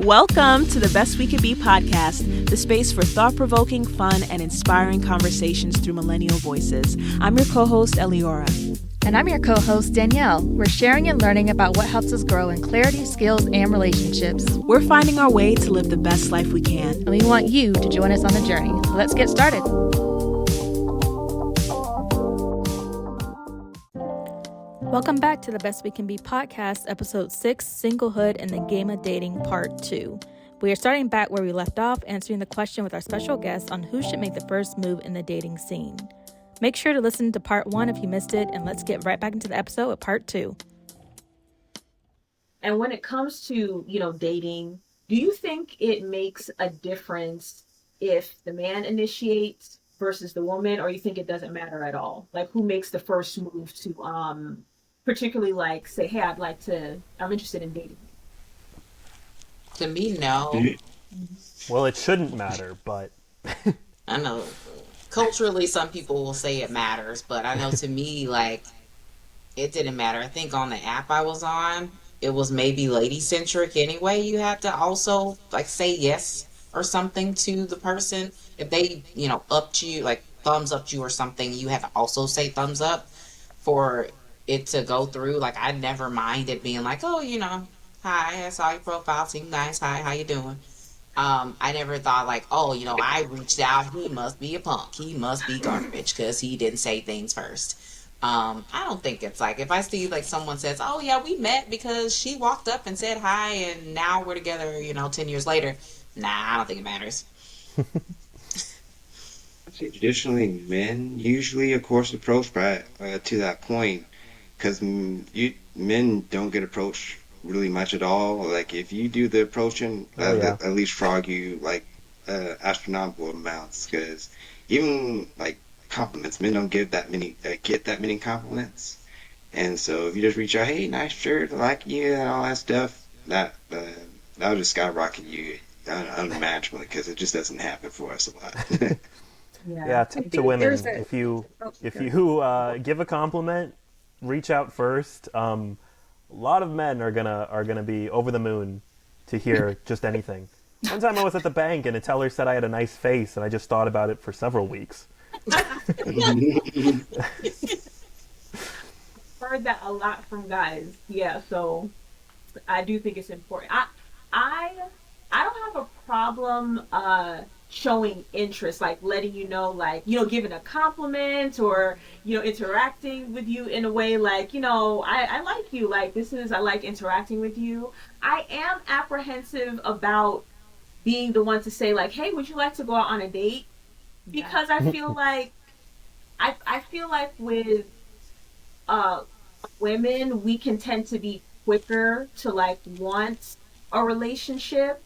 Welcome to the Best We Could Be podcast, the space for thought-provoking, fun, and inspiring conversations through millennial voices. I'm your co-host, Eliora. And I'm your co-host, Danielle. We're sharing and learning about what helps us grow in clarity, skills, and relationships. We're finding our way to live the best life we can. And we want you to join us on the journey. So let's get started. Welcome back to the Best We Can Be podcast, episode 6, Singlehood and the Game of Dating, part 2. We are starting back where we left off, answering the question with our special guest on who should make the first move in the dating scene. Make sure to listen to part 1 if you missed it, and let's get right back into the episode with part 2. And when it comes to, dating, do you think it makes a difference if the man initiates versus the woman, or you think it doesn't matter at all? Like, who makes the first move to, particularly say, hey, I'm interested in dating? To me, no. Well, it shouldn't matter, but... I know. Culturally, some people will say it matters, but I know to me, it didn't matter. I think on the app I was on, it was maybe lady-centric anyway. You had to also, say yes or something to the person. If they, upped you, thumbs upped you or something, you had to also say thumbs up for it to go through. I never minded being hi, I saw your profile, seemed nice, hi, how you doing? I never thought I reached out, he must be a punk, he must be garbage because he didn't say things first. I don't think it's if I see someone says, oh yeah, we met because she walked up and said hi and now we're together, 10 years later. Nah, I don't think it matters. I'd say traditionally men usually, of course, approach to that point because men don't get approached really much at all. If you do the approaching, at least frog you astronomical amounts, because even compliments, men don't give that many get that many compliments, and so if you just reach out, hey, nice shirt, I like you, and all that stuff, that'll just skyrocket you unimaginably, because it just doesn't happen for us a lot. Yeah, tip to women, if you give a compliment, reach out first. A lot of men are gonna be over the moon to hear just anything. One time I was at the bank and a teller said I had a nice face, and I just thought about it for several weeks. Heard that a lot from guys. Yeah, so I do think it's important. I don't have a problem showing interest, letting you know, giving a compliment or, interacting with you in a way I like you, I like interacting with you. I am apprehensive about being the one to say, hey, would you like to go out on a date? Because I feel I feel with women, we can tend to be quicker to want a relationship.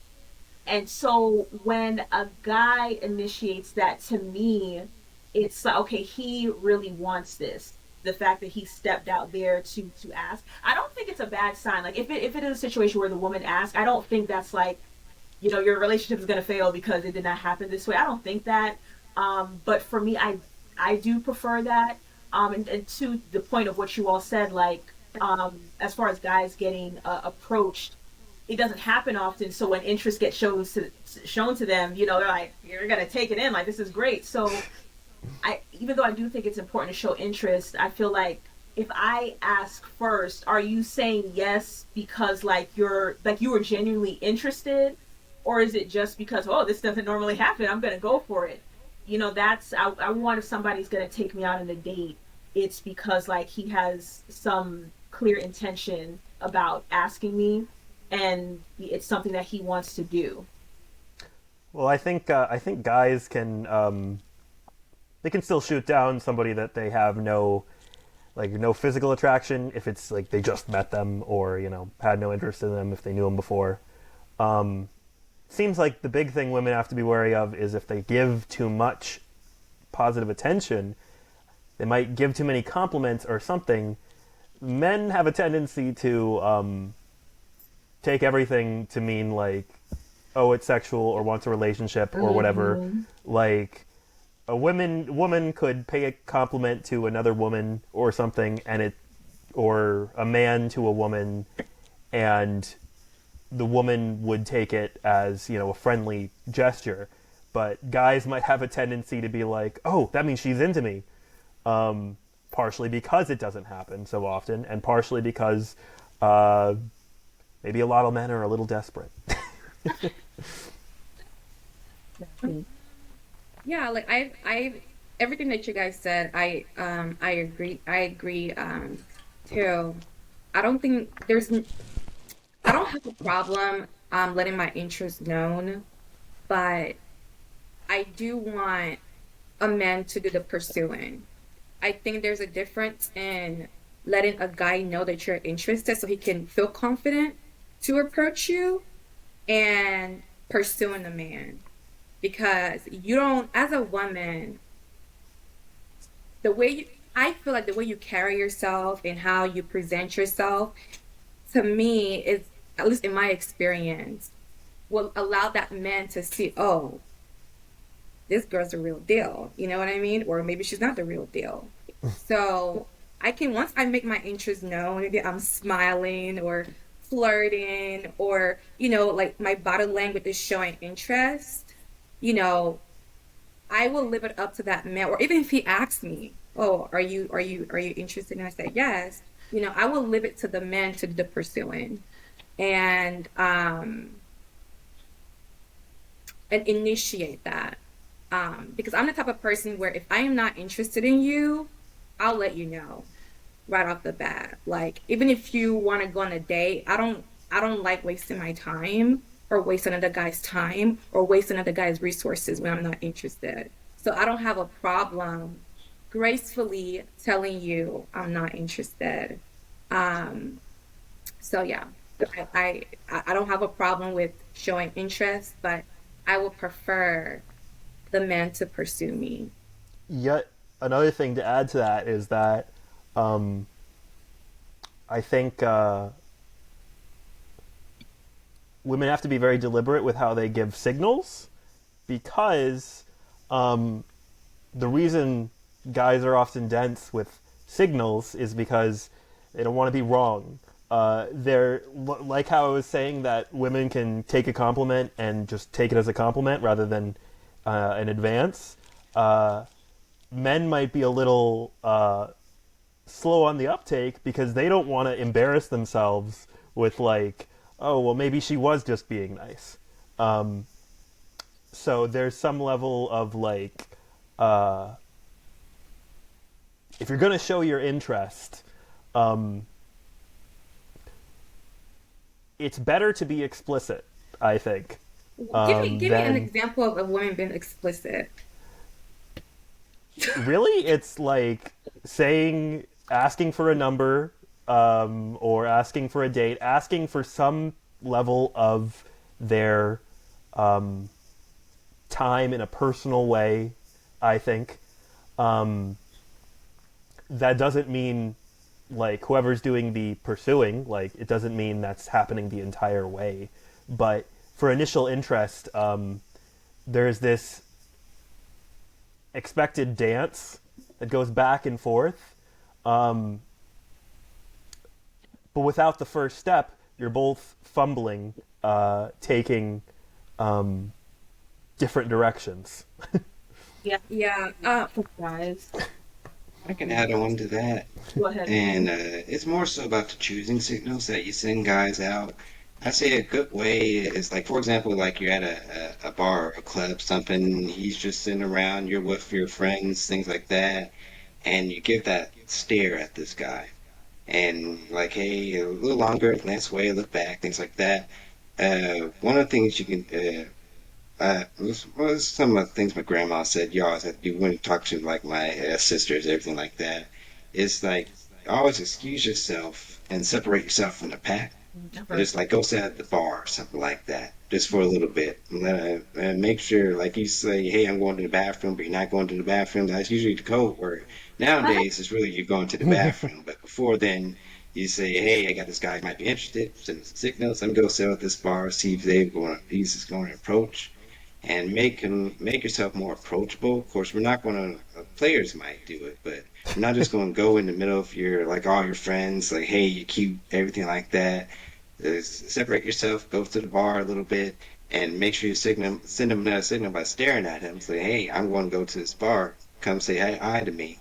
And so when a guy initiates that, to me, it's okay, he really wants this. The fact that he stepped out there to ask. I don't think it's a bad sign. If it is a situation where the woman asks, I don't think that's your relationship is going to fail because it did not happen this way. I don't think that. But for me, I do prefer that. And to the point of what you all said, as far as guys getting approached, it doesn't happen often. So when interest gets shown to them, they're you're going to take it in. This is great. So even though I do think it's important to show interest, I feel if I ask first, are you saying yes because you were genuinely interested? Or is it just because, this doesn't normally happen, I'm going to go for it? I want, if somebody's going to take me out on a date, it's because he has some clear intention about asking me, and it's something that he wants to do. Well, I think guys can they can still shoot down somebody that they have no physical attraction if it's they just met them or had no interest in them if they knew them before. Seems like the big thing women have to be wary of is if they give too much positive attention, they might give too many compliments or something. Men have a tendency to take everything to mean it's sexual or wants a relationship or whatever. A woman could pay a compliment to another woman or something, or a man to a woman, and the woman would take it as, a friendly gesture. But guys might have a tendency to be like, oh, that means she's into me. Partially because it doesn't happen so often, and partially because maybe a lot of men are a little desperate. Yeah, like I everything that you guys said, I agree. I agree too. I don't think I don't have a problem letting my interests known, but I do want a man to do the pursuing. I think there's a difference in letting a guy know that you're interested so he can feel confident to approach you and pursuing the man. Because you don't, as a woman, the way you, I feel like the way you carry yourself and how you present yourself, to me, is, at least in my experience, will allow that man to see, oh, this girl's the real deal. You know what I mean? Or maybe she's not the real deal. So I can, once I make my interest known, maybe I'm smiling or flirting or, like my body language is showing interest, I will live it up to that man. Or even if he asks me, oh, are you interested? And I say, yes, I will live it to the man to do the pursuing. And initiate that. Because I'm the type of person where if I am not interested in you, I'll let you know right off the bat. Like, even if you want to go on a date, I don't like wasting my time or waste another guy's time or waste another guy's resources when I'm not interested. So I don't have a problem gracefully telling you I'm not interested. So yeah, I don't have a problem with showing interest, but I would prefer the man to pursue me. Yet another thing to add to that is that I think women have to be very deliberate with how they give signals, because the reason guys are often dense with signals is because they don't want to be wrong. They're like how I was saying that women can take a compliment and just take it as a compliment rather than an advance. Men might be a little slow on the uptake because they don't want to embarrass themselves with like, oh, well, maybe she was just being nice. So there's some level of like, if you're going to show your interest, it's better to be explicit, I think. Give me an example of a woman being explicit. Really? It's like asking for a number, or asking for a date, asking for some level of their time in a personal way, I think. That doesn't mean like whoever's doing the pursuing, like it doesn't mean that's happening the entire way. But for initial interest, there's this expected dance that goes back and forth. But without the first step, you're both fumbling, taking different directions. Yeah. Yeah. Guys. I can add on to that. Go ahead. And it's more so about the choosing signals that you send guys out. I say a good way is like, for example, like you're at a bar or a club, something, he's just sitting around, you're with your friends, things like that, and you give that stare at this guy. And like, hey, a little longer, glance away, look back, things like that. One of the things you can was some of the things my grandma said. You always have to do when you talk to like my sisters, everything like that. It's like always excuse yourself and separate yourself from the pack. Just like go sit at the bar or something like that, just for a little bit. And make sure, like you say, hey, I'm going to the bathroom, but you're not going to the bathroom. That's usually the code word. Nowadays, it's really you're going to the bathroom. But before then, you say, hey, I got this guy who might be interested. Send some signals. Let me go sit at this bar, see if he's just going to approach. And make yourself more approachable. Of course, we're not going to. Players might do it, but you're not just going to go in the middle of your like all your friends, like hey, you cute, everything like that. Separate yourself, go to the bar a little bit, and make sure you send him another signal by staring at him. Say, hey, I'm going to go to this bar. Come say hi to me.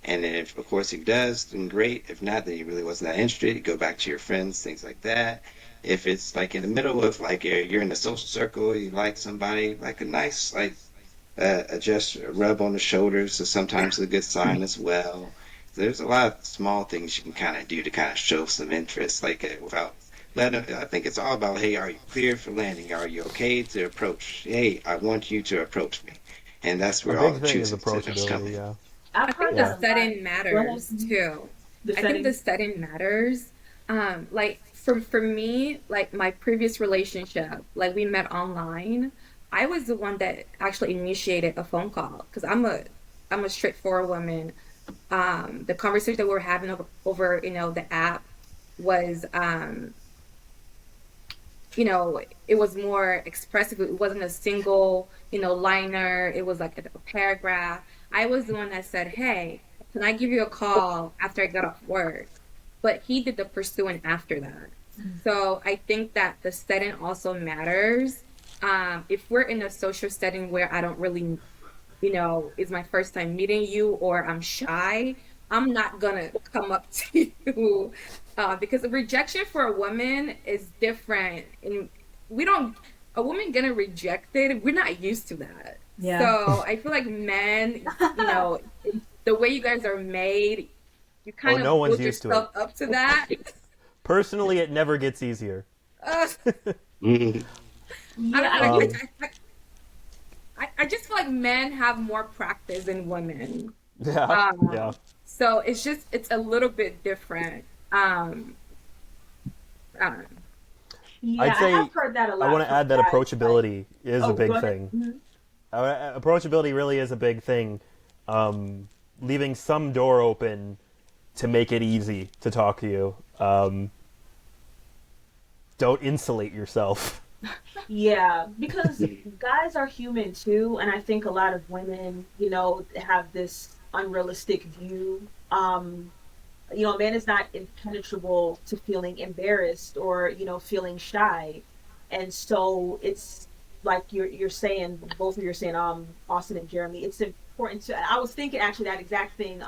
And then if, of course, he does, then great. If not, then he really wasn't that interested. You go back to your friends, things like that. If it's like in the middle of like you're in a social circle, you like somebody, like a nice like just a rub on the shoulders, so sometimes it's a good sign as well. There's a lot of small things you can kind of do to kind of show some interest, like without letting. I think it's all about, hey, are you clear for landing? Are you okay to approach? Hey, I want you to approach me, and that's A where all big the thing is choosing decisions come approachability. in. Yeah. I I've think heard the that a lot. setting Go ahead. matters too. The I think the setting. setting matters. Like for me, like my previous relationship, like we met online. I was the one that actually initiated a phone call because I'm a straightforward woman. The conversation that we were having over the app was it was more expressive. It wasn't a single, liner. It was like a paragraph. I was the one that said, "Hey, can I give you a call after I got off work?" But he did the pursuing after that. So I think that the setting also matters. If we're in a social setting where I don't really, it's my first time meeting you or I'm shy, I'm not gonna come up to you because the rejection for a woman is different, and we don't. A woman getting rejected, we're not used to that. Yeah. So I feel like men, the way you guys are made, you Oh, kind no of one's build used to it. yourself up to that. Personally, it never gets easier. Uh, Mhm. I Yeah, don't I know. think. I just feel like men have more practice than women. Yeah, yeah. Um, so it's a little bit different. I don't know. Yeah, I'd I have say heard that a I lot want to from add that guys. Like, approachability is a oh, go big ahead. thing. Mhm. Approachability really is a big thing. Leaving some door open to make it easy to talk to you. Don't insulate yourself. Yeah, because guys are human too, and I think a lot of women, have this unrealistic view. A man is not impenetrable to feeling embarrassed or, feeling shy. And so it's like you're saying, both of you are saying, Austin and Jeremy, it's important to, I was thinking actually that exact thing,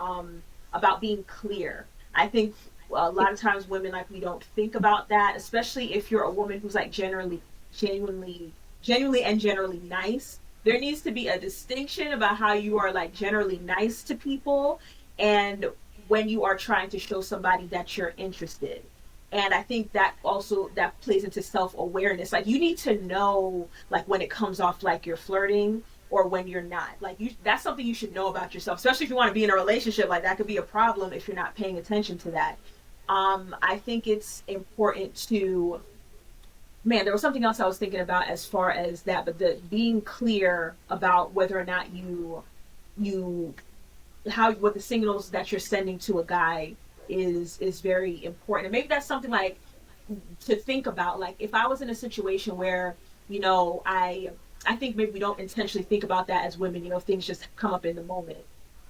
about being clear. I think a lot of times women, like, we don't think about that, especially if you're a woman who's like genuinely, genuinely and generally nice. There needs to be a distinction about how you are like generally nice to people and when you are trying to show somebody that you're interested. And I think that also that plays into self-awareness. Like, you need to know, like, when it comes off like you're flirting or when you're not. Like, that's something you should know about yourself, especially if you want to be in a relationship. Like, that could be a problem if you're not paying attention to that. I think it's important to, man, there was something else I was thinking about as far as that, but the being clear about whether or not you how what the signals that you're sending to a guy is very important. And maybe that's something like to think about. Like, if I was in a situation where, I think maybe we don't intentionally think about that as women, things just come up in the moment.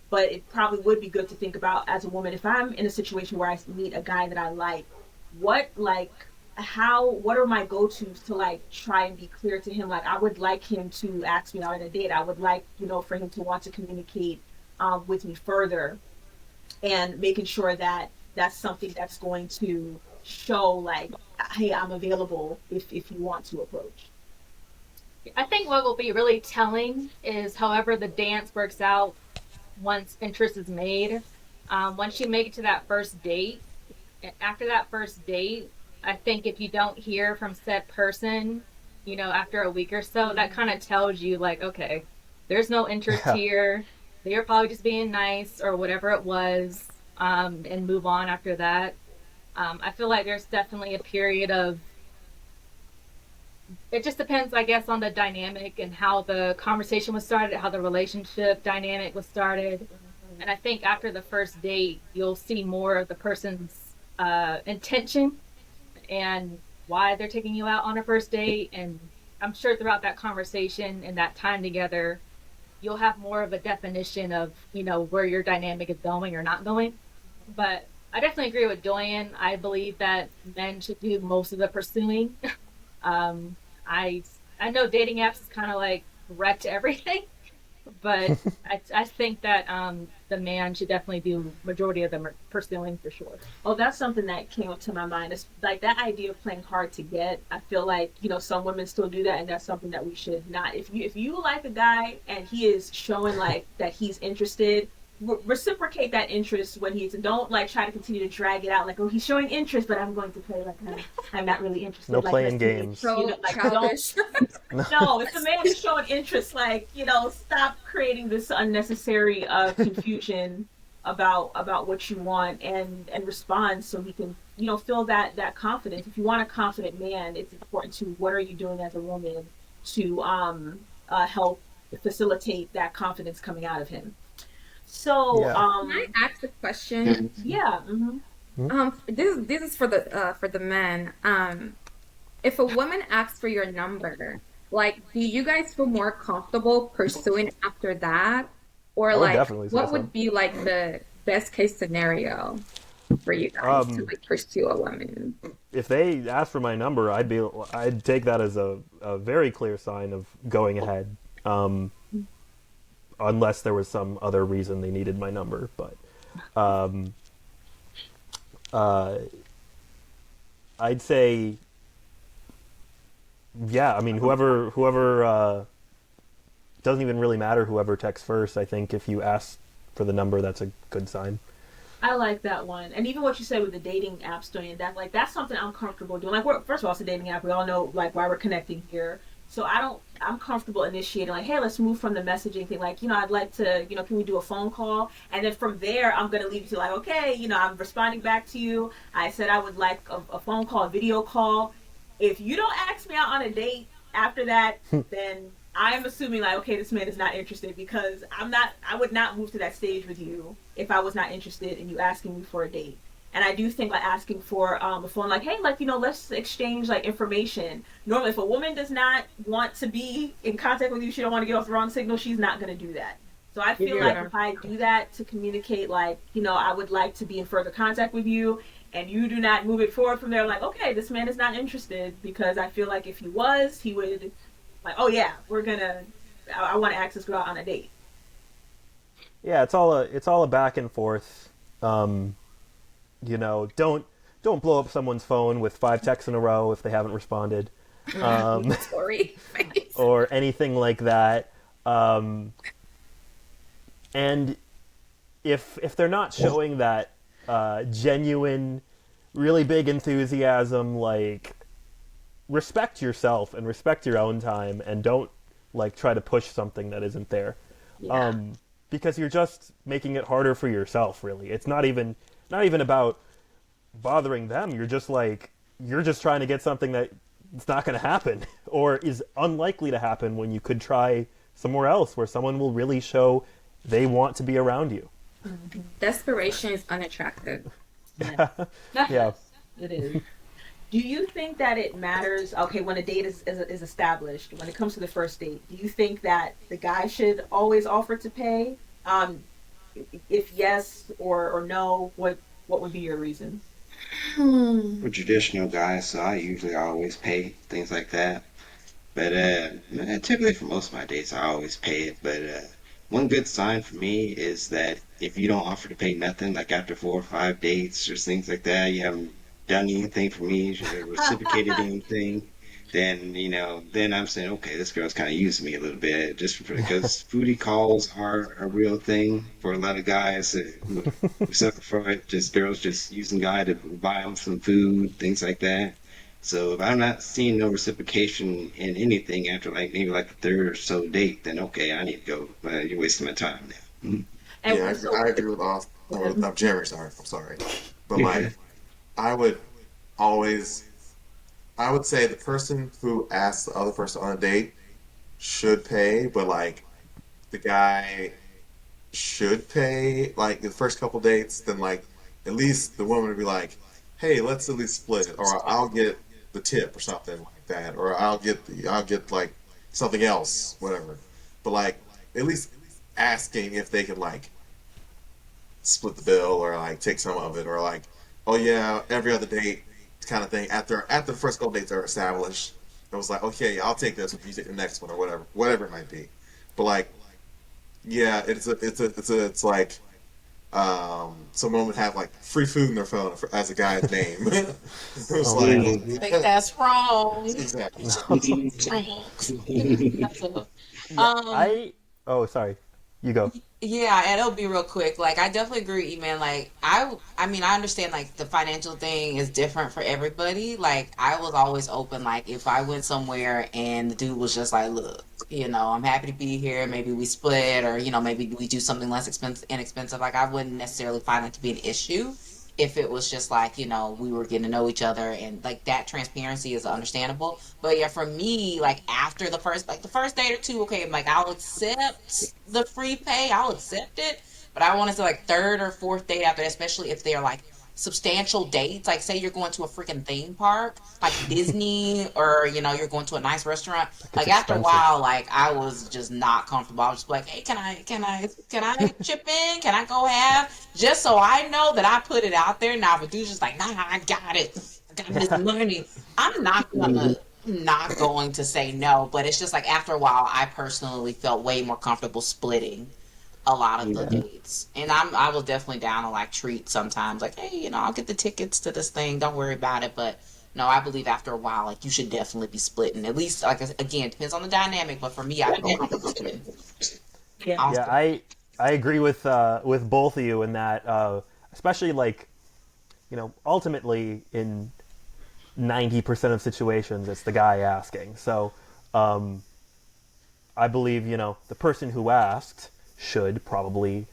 But it probably would be good to think about as a woman, if I'm in a situation where I meet a guy that I like, what like how what are my go-to's to like try and be clear to him. Like, I would like him to ask me out on a date. I would like, for him to want to communicate with me further, and making sure that that's something that's going to show like, hey, I'm available if you want to approach. I think what will be really telling is however the dance works out once interest is made. Once you make it to that first date, after that first date, I think if you don't hear from said person, after a week or so, that kind of tells you, like, okay, there's no interest Yeah. here. They're probably just being nice or whatever it was, and move on after that. I feel like there's definitely a period of, it just depends, I guess, on the dynamic and how the conversation was started, how the relationship dynamic was started. And I think after the first date, you'll see more of the person's intention and why they're taking you out on a first date. And I'm sure throughout that conversation and that time together, you'll have more of a definition of, where your dynamic is going or not going. But I definitely agree with Doyen. I believe that men should do most of the pursuing. Um, I I know dating apps is kind of like wrecked everything, but I think that the man should definitely do majority of the pursuing for sure. Oh, that's something that came up to my mind. It's like that idea of playing hard to get. I feel like, some women still do that, and that's something that we should not. If you like a guy and he is showing like that he's interested, reciprocate that interest when he's, and don't like try to continue to drag it out like, oh, he's showing interest, but I'm going to play like I'm not really interested. No Like, playing games. So like childish. no, if the man is showing interest, like, stop creating this unnecessary confusion about what you want, and respond so he can, feel that confidence. If you want a confident man, it's important to, what are you doing as a woman to help facilitate that confidence coming out of him. So, Yeah. Can I ask a question? yeah. This is for the men. If a woman asks for your number, like, do you guys feel more comfortable pursuing after that, or I would like, definitely say what so. would be like the best case scenario for you guys to like pursue a woman? If they asked for my number, I'd take that as a very clear sign of going ahead. Unless there was some other reason they needed my number, but I'd say, yeah. I mean, whoever doesn't even really matter. Whoever texts first. I think if you ask for the number, that's a good sign. I like that one, and even what you said with the dating apps doing that, like, that's something I'm comfortable doing. Like, first of all, it's a dating app. We all know like why we're connecting here. So I'm comfortable initiating, like, hey, let's move from the messaging thing. Like, I'd like to, can we do a phone call? And then from there, I'm going to leave you to like, okay, I'm responding back to you. I said I would like a phone call, a video call. If you don't ask me out on a date after that, then I'm assuming like, okay, this man is not interested, because I would not move to that stage with you if I was not interested in you asking me for a date. And I do think like asking for a phone, like, hey, like, let's exchange like information. Normally, if a woman does not want to be in contact with you, she don't want to get off the wrong signal, she's not going to do that. So I feel like if I do that to communicate, like, I would like to be in further contact with you, and you do not move it forward from there, like, okay, this man is not interested, because I feel like if he was, he would, like, oh yeah, I want to ask this girl on a date. Yeah, it's all a back and forth. Don't blow up someone's phone with 5 texts in a row if they haven't responded, Sorry. or anything like that. And if they're not showing that genuine, really big enthusiasm, like, respect yourself and respect your own time, and don't like try to push something that isn't there. Yeah. Because you're just making it harder for yourself, really. It's not even about bothering them. You're just trying to get something that it's not going to happen, or is unlikely to happen, when you could try somewhere else where someone will really show they want to be around you. Desperation is unattractive. Yeah. It is. Do you think that it matters, okay, when a date is established, when it comes to the first date, do you think that the guy should always offer to pay? If yes or no, what would be your reason? I'm a traditional guy, so I usually always pay, things like that. But typically for most of my dates, I always pay it. But one good sign for me is that if you don't offer to pay nothing, like after 4 or 5 dates or things like that, you haven't done anything for me, you haven't reciprocated anything, then I'm saying, okay, this girl's kind of using me a little bit, just because foodie calls are a real thing for a lot of guys who suffer from it. Just girls just using guy to buy them some food, things like that. So if I'm not seeing no reciprocation in anything after maybe like the 3rd or so date, then okay, I need to go. You're wasting my time now. And Yeah, I agree with all. Jeremy, sorry, I'm sorry, but like, I would say the person who asks the other person on a date should pay, but like, the guy should pay like the first couple dates. Then like, at least the woman would be like, hey, let's at least split it, or I'll get the tip or something like that, or I'll get like something else, whatever. But like, at least asking if they can like split the bill or like take some of it or like, oh yeah, every other date kind of thing. After the first couple dates are established, it was like, okay, I'll take this if you take the next one or whatever it might be. But like, yeah, it's like someone would have like free food in their phone as a guy's name. It was Oh like, man. I think that's wrong. exactly. Yeah, um, oh, sorry. You go. Yeah, and it'll be real quick. Like I definitely agree, with man. Like I mean, I understand like the financial thing is different for everybody. Like I was always open. Like if I went somewhere and the dude was just like, look, I'm happy to be here. Maybe we split, or maybe we do something less inexpensive. Like I wouldn't necessarily find that to be an issue if it was just like we were getting to know each other and like that transparency is understandable. But yeah, for me, like after the first date or two, okay, I'm like I'll accept the free pay, I'll accept it. But I want to say like third or fourth date after that, especially if they're like substantial dates, like say you're going to a freaking theme park like Disney, or you're going to a nice restaurant. Like it's Like after a expensive. while, like I was just not comfortable. I was just like, hey, can I chip in, can I go have, just so I know that I put it out there. Now if a dude's just like, nah, I got it, I got this Yeah. money, I'm not going to say no. But it's just like after a while I personally felt way more comfortable splitting a lot of the Yeah. dates. And I was definitely down to like treat sometimes, like, hey, I'll get the tickets to this thing, don't worry about it. But no, I believe after a while, like you should definitely be splitting. At least, like again, depends on the dynamic. But for me, I feel comfortable splitting. Yeah. I'll Yeah, split. I agree with both of you in that, especially like ultimately in 90% of situations, it's the guy asking. So um, I believe the person who asked should probably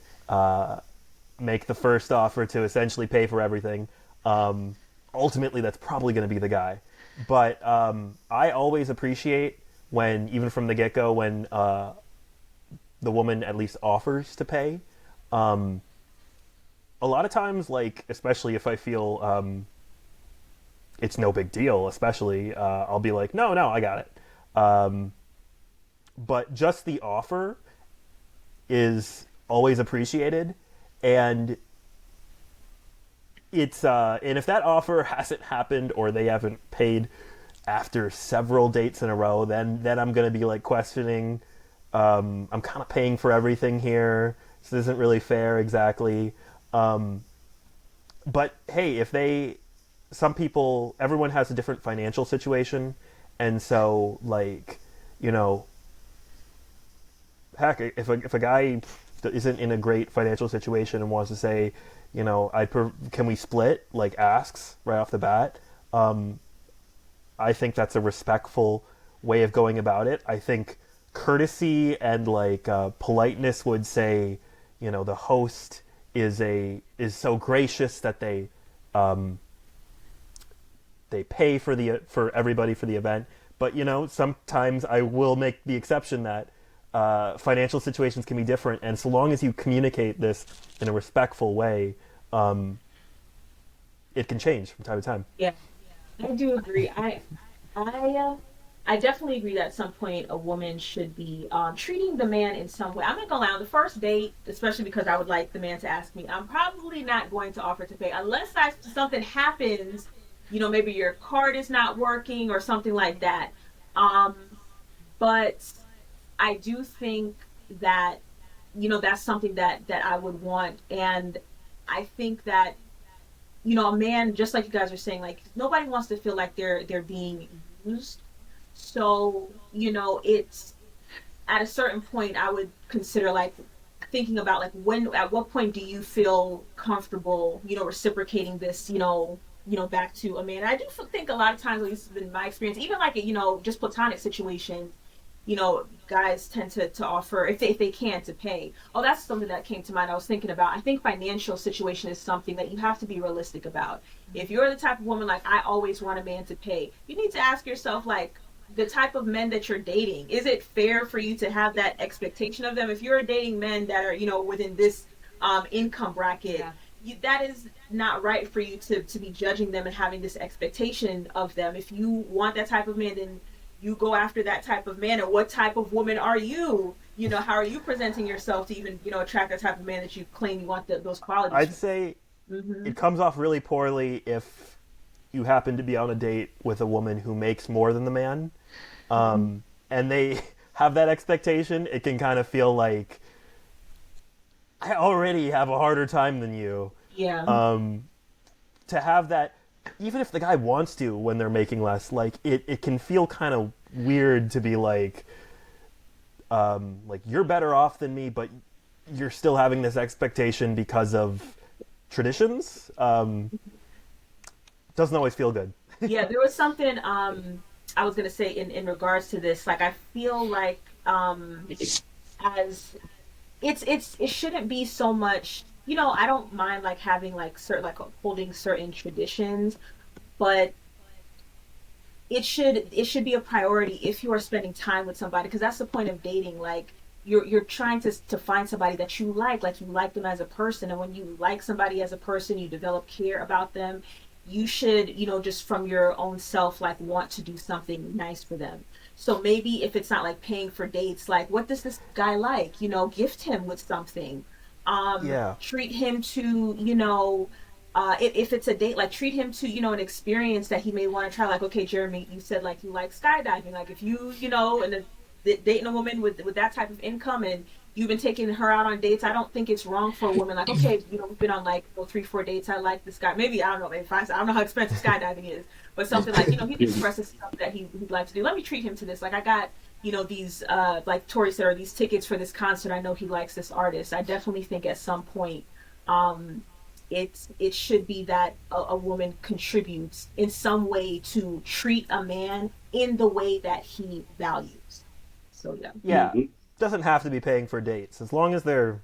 make the first offer to essentially pay for everything. Um, Ultimately, that's probably going to be the guy. But I always appreciate when, even from the get go, when the woman at least offers to pay. Um, a lot of times, like especially if I feel it's no big deal, especially I'll be like, no, no, I got it. Um, but just the offer is always appreciated, and and if that offer hasn't happened or they haven't paid after several dates in a row, then I'm gonna be like questioning. I'm kind of paying for everything here. This isn't really fair exactly. Um, but hey, some people, everyone has a different financial situation, and so like, you know, heck, if a guy isn't in a great financial situation and wants to say, can we split? Like asks right off the bat. Um, I think that's a respectful way of going about it. I think courtesy and like politeness would say, the host is so gracious that um, they pay for everybody for the event. But sometimes I will make the exception that financial situations can be different, and so long as you communicate this in a respectful way, um, it can change from time to time. Yeah, I do agree. I I definitely agree that at some point a woman should be treating the man in some way. I'm not gonna lie, on the first date, especially because I would like the man to ask me, I'm probably not going to offer to pay unless something happens. Maybe your card is not working or something like that. Um, but I do think that that's something that I would want, and I think that a man, just like you guys are saying, like nobody wants to feel like they're being used. So it's at a certain point I would consider like thinking about like when at what point do you feel comfortable reciprocating this back to a man. I do think a lot of times, at least in my experience, even like just platonic situations, guys tend to offer if they can to pay. Oh, that's something that came to mind. I was thinking about. I think financial situation is something that you have to be realistic about. If you're the type of woman like I always want a man to pay, you need to ask yourself like the type of men that you're dating. Is it fair for you to have that expectation of them? If you're dating men that are within this income bracket, Yeah. that is not right for you to be judging them and having this expectation of them. If you want that type of man, then you go after that type of man. And what type of woman are you? how are you presenting yourself to even, attract the type of man that you claim you want those qualities I'd from? say Mm-hmm. it comes off really poorly if you happen to be on a date with a woman who makes more than the man, and they have that expectation. It can kind of feel like, I already have a harder time than you. Yeah. To have that, even if the guy wants to when they're making less, like it can feel kind of weird to be like you're better off than me, but you're still having this expectation because of traditions. Doesn't always feel good. Yeah, there was something I was gonna say in regards to this. Like, I feel like as it shouldn't be so much. I don't mind like having like certain like holding certain traditions, but it should be a priority if you are spending time with somebody, because that's the point of dating. Like, you're trying to find somebody that you like them as a person, and when you like somebody as a person, you develop care about them. You should, just from your own self, like, want to do something nice for them. So maybe if it's not like paying for dates, like, what does this guy like? Gift him with something. Yeah. Treat him to, if it's a date, like, treat him to, an experience that he may want to try. Like, okay, Jeremy, you said like you like skydiving. Like, if and dating a woman with that type of income, and you've been taking her out on dates, I don't think it's wrong for a woman. Like, okay, we've been on like 3-4 dates. I like this guy. Maybe, I don't know, maybe five. I don't know how expensive skydiving is, but something like, he expresses stuff that he'd like to do. Let me treat him to this. Like, I got, these like Tori said, are these tickets for this concert. I know he likes this artist. I definitely think at some point, it should be that a woman contributes in some way to treat a man in the way that he values. So yeah. Yeah. Doesn't have to be paying for dates as long as they're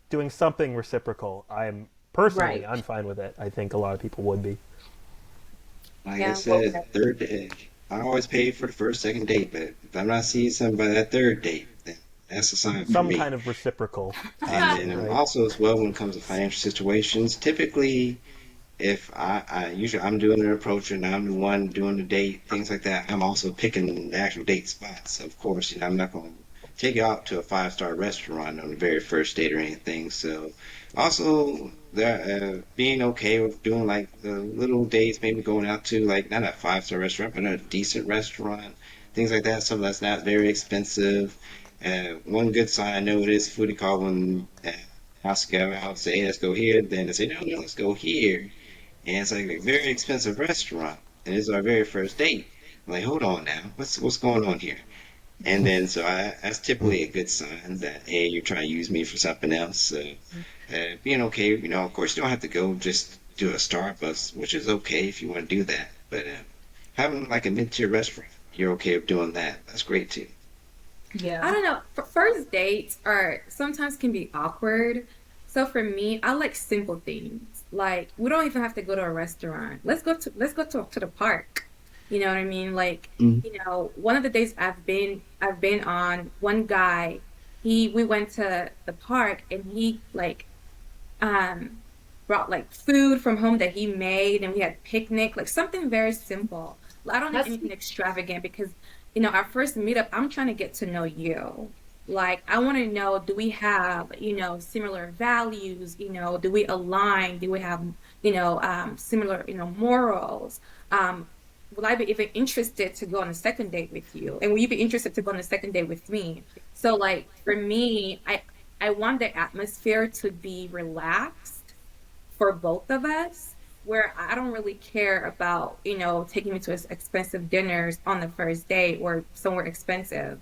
doing something reciprocal. Right. I'm fine with it. I think a lot of people would be. Like I Yeah, said, third date. I always pay for the first, second date, but if I'm not seeing something by that third date, then that's a sign for Some me. kind of reciprocal. And then Right. also as well, when it comes to financial situations, typically if I usually I'm doing the approach and I'm the one doing the date, things like that, I'm also picking the actual date spots. Of course, I'm not going to take you out to a 5-star restaurant on the very first date or anything. So also being okay with doing like the little dates, maybe going out to like not a 5-star restaurant, but a decent restaurant, things like that. Something that's not very expensive. One good sign I know it is foodie call when house go out say, hey, let's go here. Then they say, no, no, let's go here. And it's like a very expensive restaurant, and it's our very first date. I'm like, hold on now, what's going on here? And then that's typically a good sign that hey, you're trying to use me for something else. So being okay, of course, you don't have to go just do a Starbucks, which is okay if you want to do that. But having like a mid-tier restaurant, you're okay with doing that. That's great too. Yeah. I don't know. First dates are sometimes can be awkward. So for me, I like simple things. Like, we don't even have to go to a restaurant. Let's go to the park. You know what I mean? Like, one of the days I've been on, one guy, we went to the park and he like brought like food from home that he made, and we had picnic, like something very simple. I don't need That's anything extravagant because, our first meetup, I'm trying to get to know you. Like, I want to know, do we have, similar values? Do we align? Do we have, similar, morals? Will I be even interested to go on a second date with you? And will you be interested to go on a second date with me? So, like, for me, I want the atmosphere to be relaxed for both of us, where I don't really care about, taking me to expensive dinners on the first date or somewhere expensive.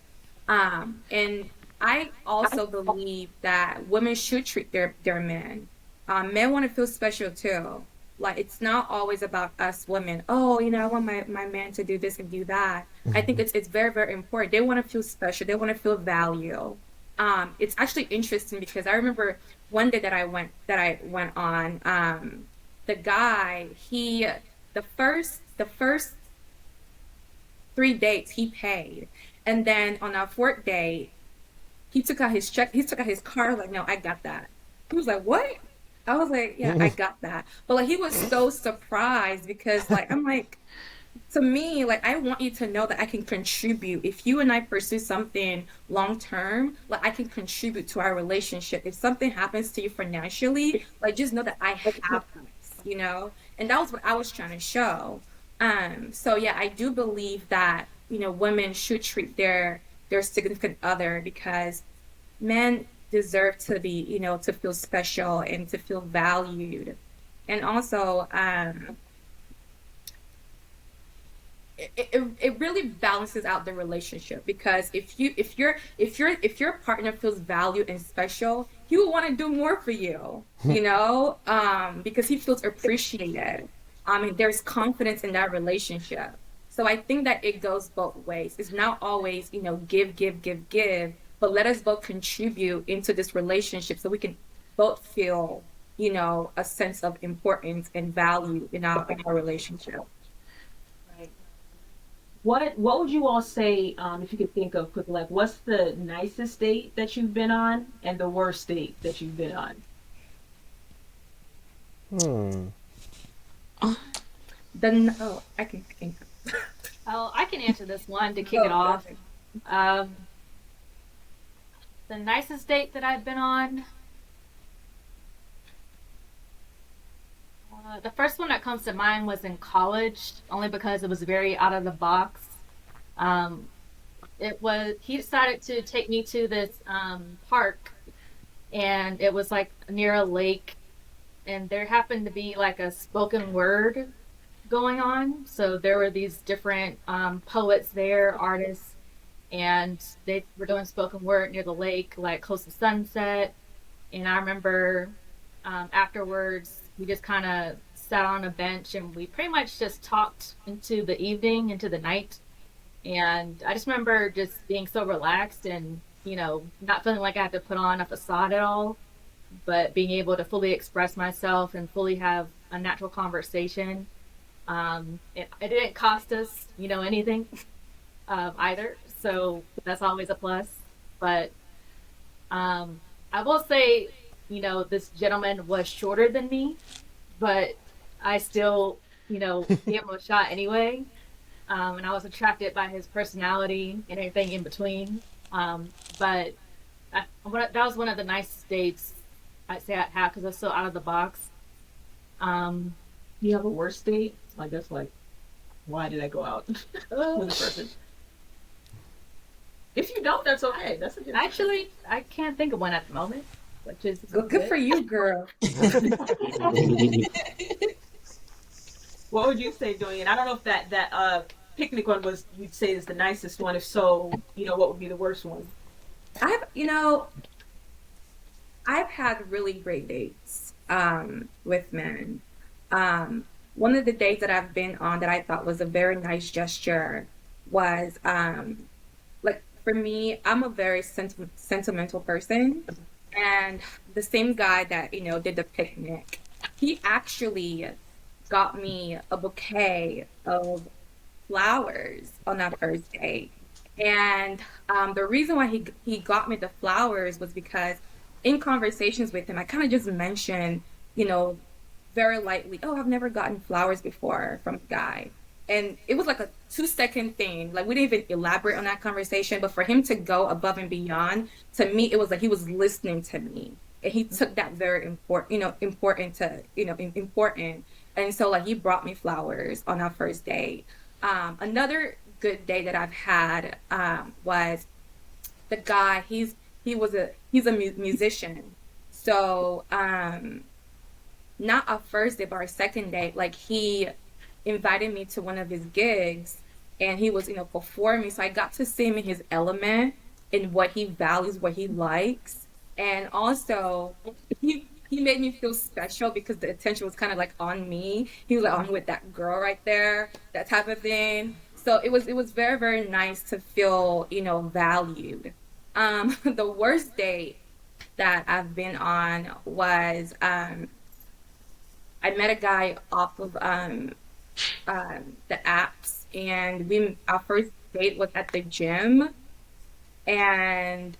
And I also believe that women should treat their men. Men want to feel special too. Like, it's not always about us women. Oh, I want my man to do this and do that. I think it's very, very important. They want to feel special. They want to feel value. It's actually interesting because I remember one day that I went on, the guy, the first 3 dates he paid. And then on our fourth date, he took out his check, he took out his card, like, no, I got that. He was like, what? I was like, yeah, I got that. But like, he was so surprised because like, I'm like, to me, like I want you to know that I can contribute. If you and I pursue something long term, like I can contribute to our relationship. If something happens to you financially, like just know that I have this, you know? And that was what I was trying to show. So yeah, I do believe that, women should treat their significant other because men deserve to be, to feel special and to feel valued. And also, it really balances out the relationship because if your partner feels valued and special, he will want to do more for you, because he feels appreciated. And there's confidence in that relationship. So I think that it goes both ways. It's not always, give, give, give, give, but let us both contribute into this relationship so we can both feel, a sense of importance and value in our relationship. Right. What would you all say, if you could think of quickly, like what's the nicest date that you've been on and the worst date that you've been on? Hmm. I can think. Oh, I can answer this one to kick Oh, it off. perfect. Um, the nicest date that I've been on, the first one that comes to mind was in college, only because it was very out of the box. Um, he decided to take me to this park, and it was like near a lake, and there happened to be like a spoken word going on. So there were these different poets there, artists, and they were doing spoken word near the lake, like close to sunset. And I remember afterwards, we just kind of sat on a bench and we pretty much just talked into the evening, into the night. And I just remember just being so relaxed and, not feeling like I had to put on a facade at all, but being able to fully express myself and fully have a natural conversation. It didn't cost us, anything either. So that's always a plus. But I will say, this gentleman was shorter than me, but I still, gave him a shot anyway. And I was attracted by his personality and everything in between. But that was one of the nicest dates I'd say I'd have because I was so out of the box. Um, Do you have a worst date? I guess like why did I go out with a person? If you don't, that's okay. That's a good. Actually, I can't think of one at the moment, which is Good for you, girl. What would you say, Doyin? I don't know if that picnic one was you'd say is the nicest one. If so, what would be the worst one? I've, you know, I've had really great dates with men. One of the dates that I've been on that I thought was a very nice gesture was like for me, I'm a very sentimental person, and the same guy that did the picnic, he actually got me a bouquet of flowers on that first date. And the reason why he got me the flowers was because in conversations with him, I kind of just mentioned, you know, very lightly, oh, I've never gotten flowers before from a guy. And it was like a 2 second thing. Like we didn't even elaborate on that conversation, but for him to go above and beyond, to me, it was like he was listening to me. And he took that very important, important to, important. And so like he brought me flowers on our first date. Another good day that I've had was the guy. He's a musician. So not a first date, but our second date. Like he invited me to one of his gigs, and he was performing. So I got to see him in his element, in what he values, what he likes, and also he made me feel special because the attention was kind of like on me. He was like, "Oh, I'm with that girl right there," that type of thing. So it was very very nice to feel valued. The worst date that I've been on was I met a guy off of the apps, and we our first date was at the gym, and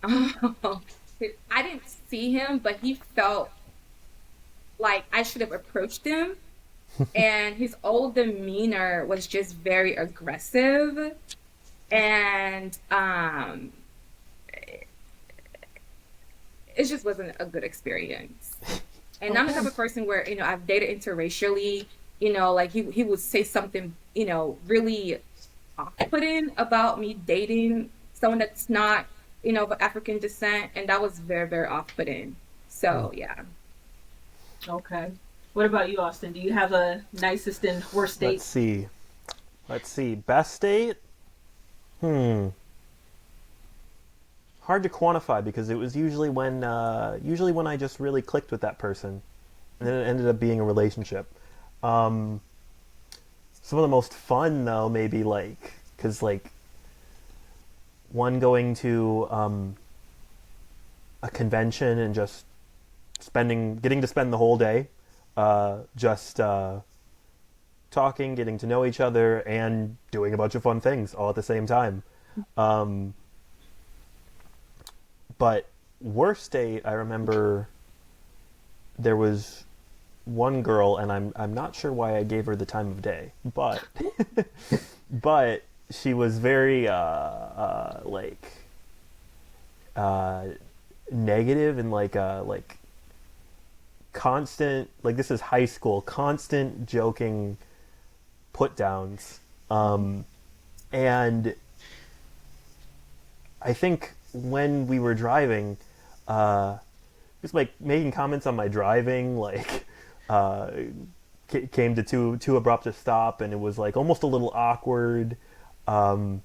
I didn't see him, but he felt like I should have approached him and his whole demeanor was just very aggressive, and it just wasn't a good experience. And I'm the type Okay. of person where, I've dated interracially, like he would say something, really off-putting about me dating someone that's not, of African descent, and that was very, very off-putting. So yeah. Okay. What about you, Austin? Do you have a nicest and worst Let's date? see. Let's see. Best date? Hmm. Hard to quantify because it was usually when I just really clicked with that person, and then it ended up being a relationship. Um, some of the most fun though, maybe like because like one going to a convention and just getting to spend the whole day, just talking, getting to know each other, and doing a bunch of fun things all at the same time. Um, but worst date, I remember there was one girl, and I'm not sure why I gave her the time of day, but but she was very uh, negative and like constant, like this is high school, constant joking put downs. And I think when we were driving, just like making comments on my driving, like uh, came to too abrupt a stop, and it was like almost a little awkward. Um,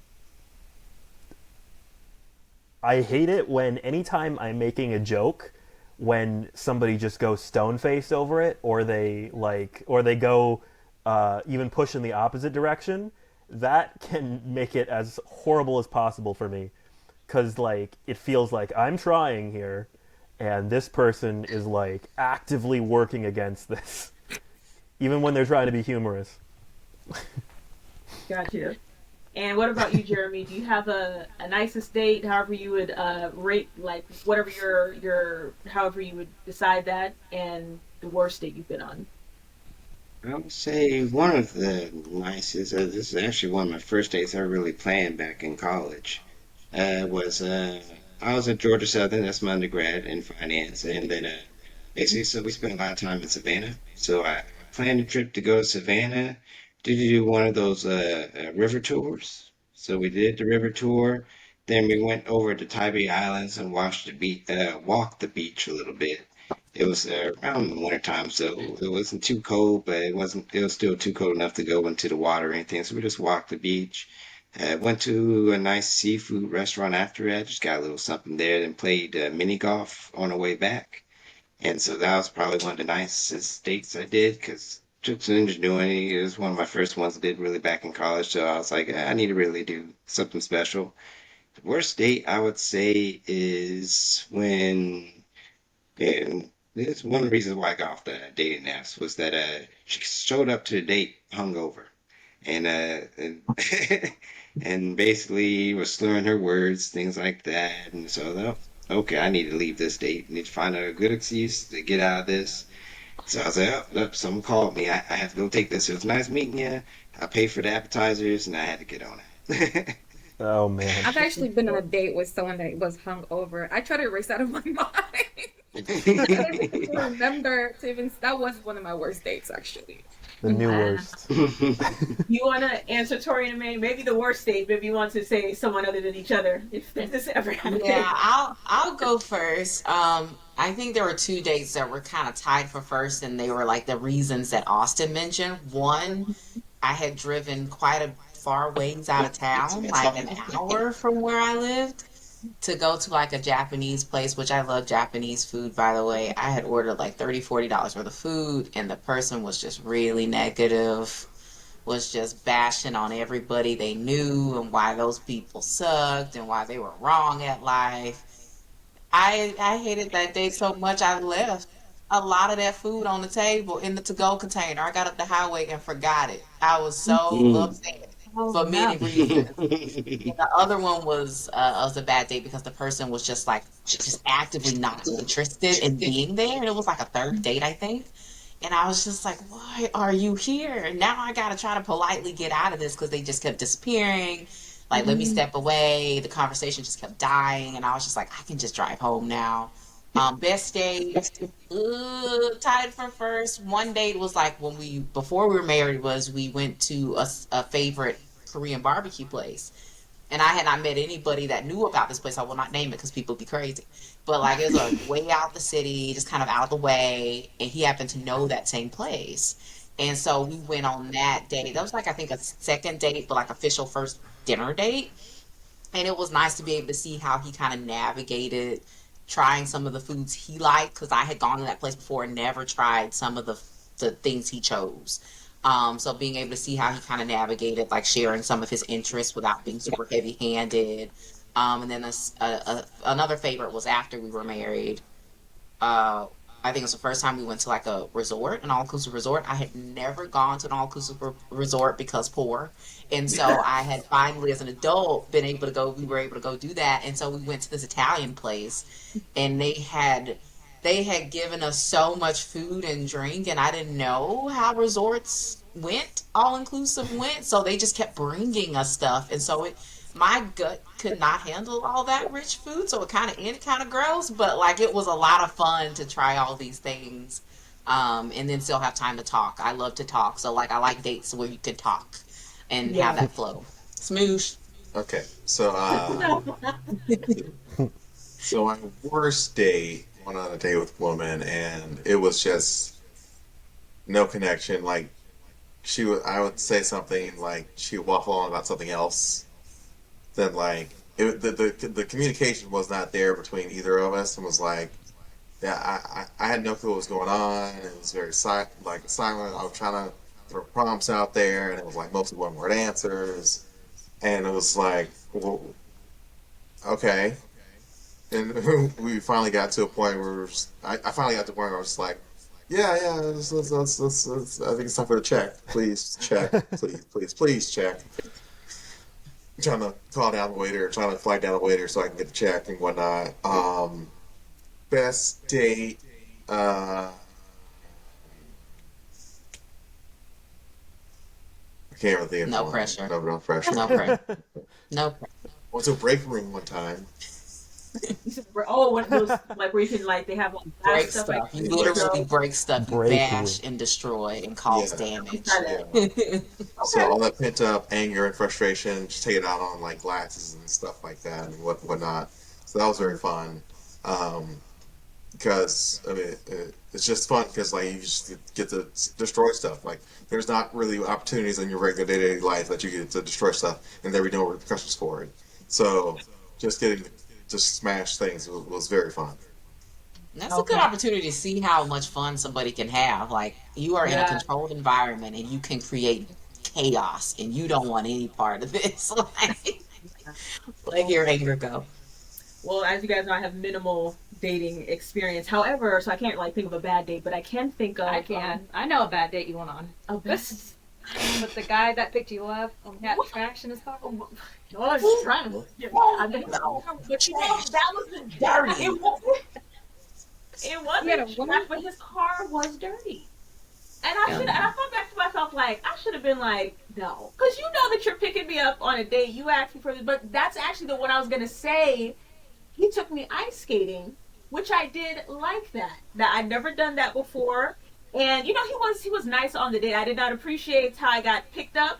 I hate it when anytime I'm making a joke, when somebody just goes stone faced over it, or they go even push in the opposite direction. That can make it as horrible as possible for me, because like it feels like I'm trying here, and this person is like actively working against this, even when they're trying to be humorous. Gotcha. And what about you, Jeremy? Do you have a nicest date? However you would rate, like whatever however you would decide that, and the worst date you've been on. I would say one of the nicest, this is actually one of my first dates I really planned back in college. Was I was at Georgia Southern, that's my undergrad in finance, and then basically, so we spent a lot of time in Savannah. So I planned a trip to go to Savannah to do one of those river tours. So we did the river tour. Then we went over to Tybee Islands and walked the beach a little bit. It was around the winter time, so it wasn't too cold, but it was still too cold enough to go into the water or anything. So we just walked the beach. Went to a nice seafood restaurant after that. Just got a little something there, then played mini golf on the way back. And so that was probably one of the nicest dates I did because took some ingenuity. It was one of my first ones I did really back in college. So I was like, I need to really do something special. The worst date I would say is when, and this one of the reasons why I got off the dating apps was that she showed up to the date hungover and and basically was slurring her words, things like that. And so, okay, I need to leave this date. I need to find a good excuse to get out of this. So I was like, oh, look, someone called me. I have to go take this. It was nice meeting you. I paid for the appetizers, and I had to get on it. Oh man. I've actually been on a date with someone that was hungover. I try to erase that of my mind. I don't even remember to even. That was one of my worst dates, actually. The new Wow. worst. You want to answer Tori and Emmanuel? Maybe the worst date. Maybe you want to say someone other than each other, if this ever Yeah, happened. I'll go first. I think there were two dates that were kind of tied for first, and they were like the reasons that Austin mentioned. One, I had driven quite a far ways out of town, like an hour from where I lived, to go to like a Japanese place, which I love Japanese food, by the way. I had ordered like $30, $40 worth of food, and the person was just really negative, was just bashing on everybody they knew and why those people sucked and why they were wrong at life. I hated that day so much I left a lot of that food on the table in the to-go container. I got up the highway and forgot it. I was so Mm. upset Oh for no. many reasons. And the other one was a bad date because the person was just like just actively not interested in being there. And it was like a third date, I think. And I was just like, why are you here? And now I got to try to politely get out of this because they just kept disappearing. Like, let me step away. The conversation just kept dying. And I was just like, I can just drive home now. Best date, tied for first. One date was like before we were married, was we went to a favorite Korean barbecue place. And I had not met anybody that knew about this place. I will not name it because people would be crazy. But like it was like way out the city, just kind of out of the way. And he happened to know that same place. And so we went on that date. That was like I think a second date, but like official first dinner date. And it was nice to be able to see how he kind of navigated trying some of the foods he liked because I had gone to that place before and never tried some of the things he chose. So being able to see how he kind of navigated, like sharing some of his interests without being super heavy-handed. And then another favorite was after we were married. I think it was the first time we went to like a resort, an all-inclusive resort. I had never gone to an all-inclusive resort because poor. And so I had finally, as an adult, we were able to go do that. And so we went to this Italian place and they had given us so much food and drink, and I didn't know how resorts all-inclusive went. So they just kept bringing us stuff. And so my gut could not handle all that rich food, so it kind of ended kind of gross, but like it was a lot of fun to try all these things, and then still have time to talk. I love to talk, so like I like dates where you can talk and have that flow. Smoosh. Okay, so so my worst date, went on a date with a woman, and it was just no connection. Like I would say something like she would waffle on about something else. Then like the communication was not there between either of us, and was like, yeah, I had no clue what was going on. It was very silent. I was trying to throw prompts out there, and it was like mostly one word answers, and it was like, well, okay. And we finally got to a point where I finally got to a point where I was like, yeah, let's, I think it's time for the check. Please check, please check. Trying to call down the waiter, trying to flag down the waiter so I can get the check and whatnot. Best date. I can't really think of No one. pressure. No pressure. No pressure. No pressure. Went to a break room one time. One of those like where you can like they have like Break stuff. stuff. Like, You literally break stuff, you Break bash and destroy and cause damage. Yeah. So all that pent up anger and frustration, just take it out on like glasses and stuff like that and whatnot. So that was very fun. Because I mean, it's just fun because like you just get to destroy stuff. Like there's not really opportunities in your regular day-to-day life that you get to destroy stuff and there be no repercussions for it. So just getting to smash things was very fun. That's a good opportunity to see how much fun somebody can have. Like you are in a controlled environment and you can create chaos, and you don't want any part of this. Like your anger go. Well, as you guys know, I have minimal dating experience. However, so I can't like think of a bad date, but I can think of. I can. I know a bad date you went on. Oh, This with the guy that picked you up and had trash in his car. No, I was trying to. I didn't know. But you know, that was dirty. It wasn't trash, but his car was dirty. And I thought back to myself, like, I should have been like, no. Because you know that you're picking me up on a date. You asked me for this. But that's actually the one I was going to say. He took me ice skating, which I did like that. Now, I'd never done that before. And, you know, he was nice on the date. I did not appreciate how I got picked up.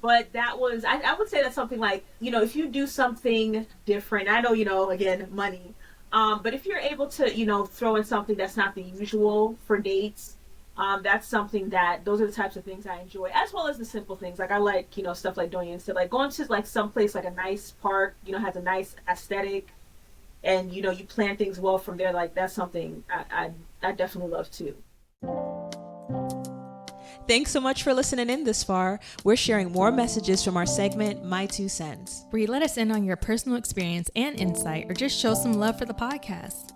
But that was, I would say that's something like, you know, if you do something different, I know, you know, again, money. But if you're able to, you know, throw in something that's not the usual for dates, that's something those are the types of things I enjoy, as well as the simple things. Like I like, you know, stuff like Doyin said, like going to like someplace like a nice park, you know, has a nice aesthetic, and you know, you plan things well from there. Like that's something I definitely love too. Thanks so much for listening in this far. We're sharing more messages from our segment, My Two Cents, where you let us in on your personal experience and insight, or just show some love for the podcast.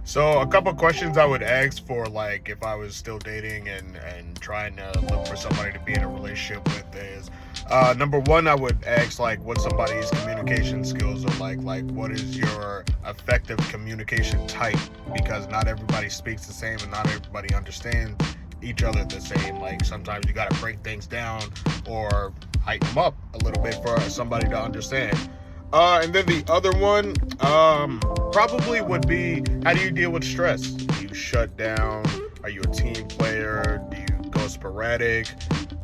So a couple questions I would ask for, like, if I was still dating and trying to look for somebody to be in a relationship with is, Number one, I would ask like what somebody's communication skills are like. Like, what is your effective communication type? Because not everybody speaks the same, and not everybody understands each other the same. Like, sometimes you got to break things down or heighten them up a little bit for somebody to understand. And then the other one, probably would be, how do you deal with stress? Do you shut down? Are you a team player? Do you go sporadic?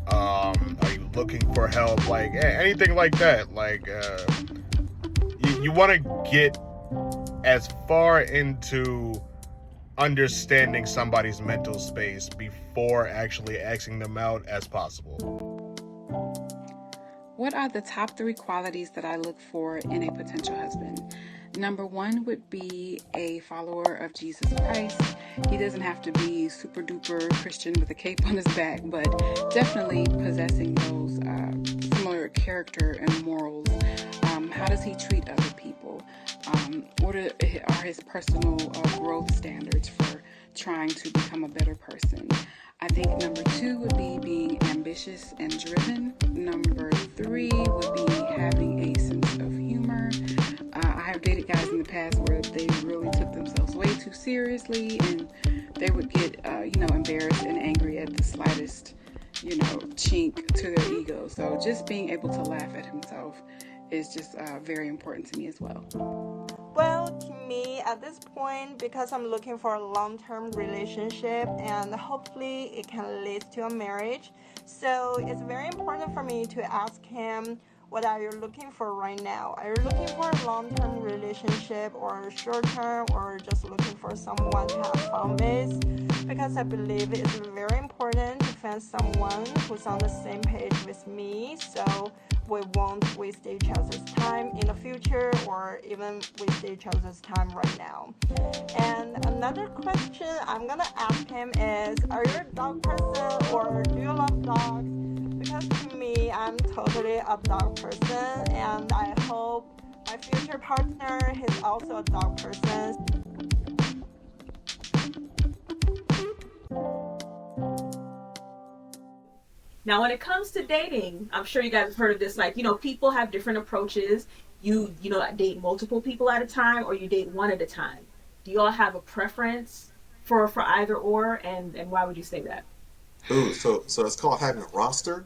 Are you looking for help? Like, anything like that. Like, you want to get as far into understanding somebody's mental space before actually asking them out as possible. What are the top 3 qualities that I look for in a potential husband? Number 1 would be a follower of Jesus Christ. He doesn't have to be super duper Christian with a cape on his back, but definitely possessing those similar character and morals. How does he treat other people? What are his personal growth standards for trying to become a better person? I think number 2 would be being ambitious and driven. Number 3 would be having a sense of humor. I have dated guys in the past where they really took themselves way too seriously, and they would get, embarrassed and angry at the slightest, chink to their ego. So just being able to laugh at himself is just very important to me as well. Well, to me, at this point, because I'm looking for a long-term relationship and hopefully it can lead to a marriage, so it's very important for me to ask him, what are you looking for right now? Are you looking for a long-term relationship or short-term, or just looking for someone to have fun with? Because I believe it's very important to find someone who's on the same page with me, so we won't waste each other's time in the future or even waste each other's time right now. And another question I'm gonna ask him is, are you a dog person or do you love dogs? Because to me, I'm totally a dog person, and I hope my future partner is also a dog person. Now, when it comes to dating, I'm sure you guys have heard of this, like, people have different approaches. You date multiple people at a time, or you date one at a time. Do you all have a preference for either or, and why would you say that? Ooh, so it's called having a roster?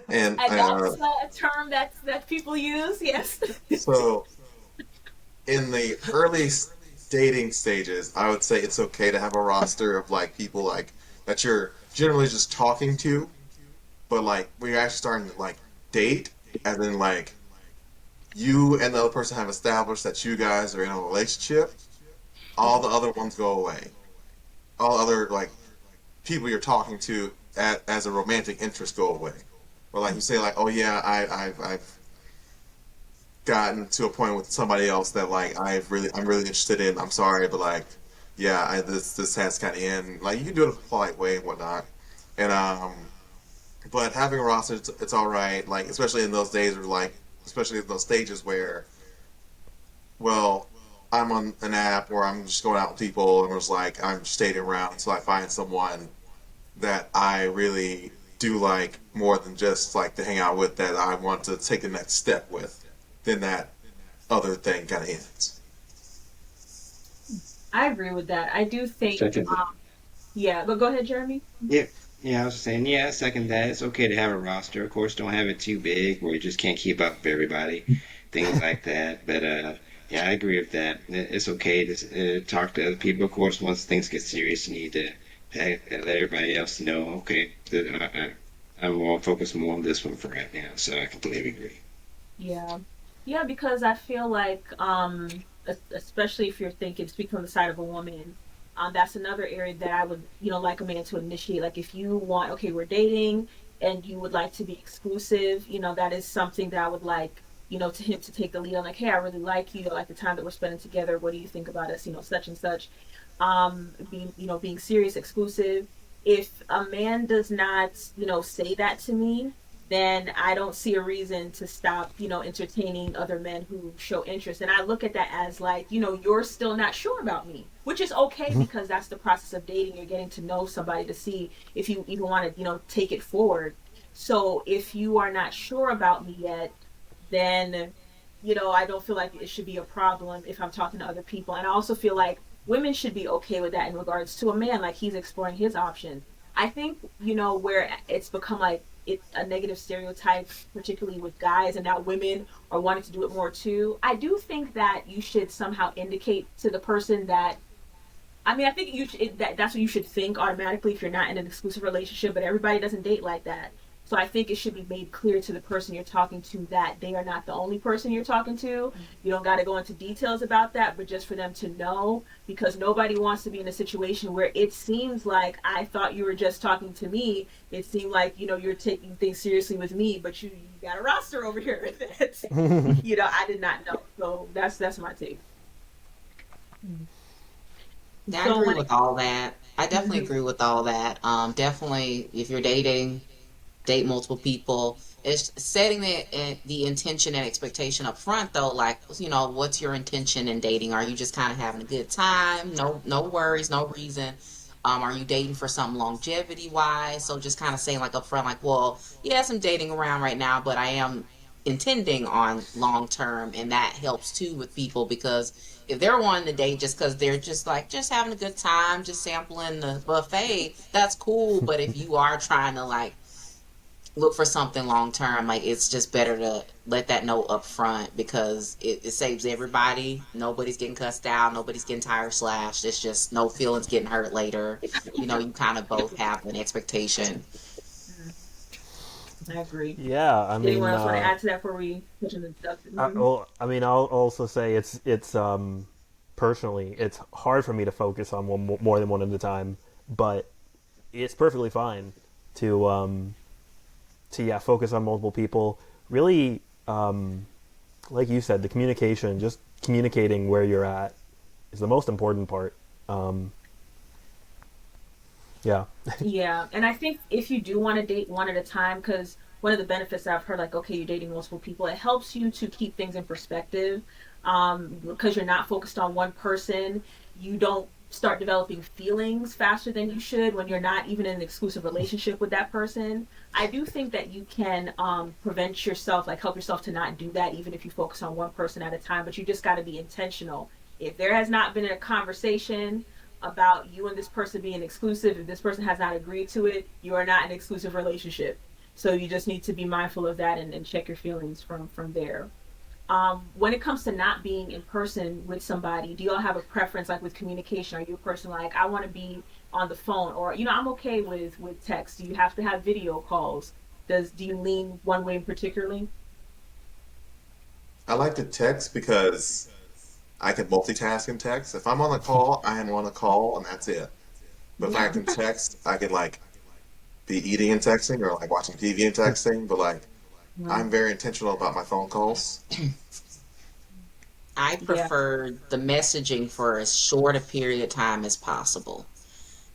And that's a term that people use, yes. So in the early dating stages, I would say it's okay to have a roster of like people like that you're generally just talking to, but like when you're actually starting to like date, and then like you and the other person have established that you guys are in a relationship, all the other ones go away. All other like people you're talking to as a romantic interest go away. Or like you say like, oh yeah, I've gotten to a point with somebody else that like I'm really interested in. I'm sorry, but like, yeah, this has kind of end. Like you can do it in a polite way and whatnot. And but having a roster, it's all right. Like especially in those days, or like especially in those stages where, well, I'm on an app or I'm just going out with people and was like I'm just dating around until I find someone that I really do like more than just like to hang out with, that I want to take the next step with. Then that other thing kind of ends. I agree with that. I do think, yeah, but go ahead, Jeremy. Yeah, I was just saying, yeah, second that. It's okay to have a roster. Of course, don't have it too big where you just can't keep up with everybody, things like that. But yeah, I agree with that. It's okay to talk to other people. Of course, once things get serious, you need to let everybody else know, okay, I will focus more on this one for right now. So I completely agree. Yeah, because I feel like, especially if you're speaking from the side of a woman, that's another area that I would, like a man to initiate. Like if you want, okay, we're dating and you would like to be exclusive, that is something that I would like, to him to take the lead on, like, hey, I really like you, I like the time that we're spending together. What do you think about us, such and such. Being serious, exclusive. If a man does not, say that to me, then I don't see a reason to stop, entertaining other men who show interest. And I look at that as like, you're still not sure about me, which is okay, because that's the process of dating. You're getting to know somebody to see if you even want to, take it forward. So if you are not sure about me yet, then I don't feel like it should be a problem if I'm talking to other people. And I also feel like women should be okay with that in regards to a man, like he's exploring his options. I think, where it's become like a negative stereotype, particularly with guys, and now women are wanting to do it more too. I do think that you should somehow indicate to the person that, I mean, I think that's what you should think automatically if you're not in an exclusive relationship, but everybody doesn't date like that. So I think it should be made clear to the person you're talking to that they are not the only person you're talking to. You don't got to go into details about that, but just for them to know, because nobody wants to be in a situation where it seems like, I thought you were just talking to me. It seemed like, you're taking things seriously with me, but you got a roster over here that, I did not know. So that's my take. Yeah, I agree with all that. I definitely agree with all that. Definitely, if you're dating, date multiple people. It's setting the intention and expectation up front, though. Like, what's your intention in dating? Are you just kind of having a good time? No worries, no reason. Are you dating for something longevity wise? So just kind of saying like up front, like, well, yes, I'm dating around right now, but I am intending on long term, and that helps too with people, because if they're wanting to date just because they're just having a good time, just sampling the buffet, that's cool. But if you are trying to like look for something long term, like, it's just better to let that know up front, because it saves everybody. Nobody's getting cussed out, nobody's getting tire slashed. It's just no feelings getting hurt later. You kind of both have an expectation. I agree. Yeah, I mean, anyone else want to add to that before we push into the I'll also say it's personally, it's hard for me to focus on more than one at a time, but it's perfectly fine to focus on multiple people. Really, like you said, the communication, just communicating where you're at, is the most important part. Yeah. Yeah, and I think if you do want to date one at a time, because one of the benefits that I've heard, like, okay, you're dating multiple people, it helps you to keep things in perspective, because you're not focused on one person. You don't start developing feelings faster than you should when you're not even in an exclusive relationship with that person. I do think that you can prevent yourself, like help yourself to not do that, even if you focus on one person at a time, but you just got to be intentional. If there has not been a conversation about you and this person being exclusive, if this person has not agreed to it, you are not in an exclusive relationship. So you just need to be mindful of that, and check your feelings from there. When it comes to not being in person with somebody, do y'all have a preference, like with communication? Are you a person like, I want to be on the phone, or I'm okay with text? Do you have to have video calls? Do you lean one way particularly? I like to text because I can multitask in text. If I'm on a call, I am on a call and that's it. But if I can text, I can like be eating and texting, or like watching TV and texting. But like, I'm very intentional about my phone calls. I prefer the messaging for as short a period of time as possible.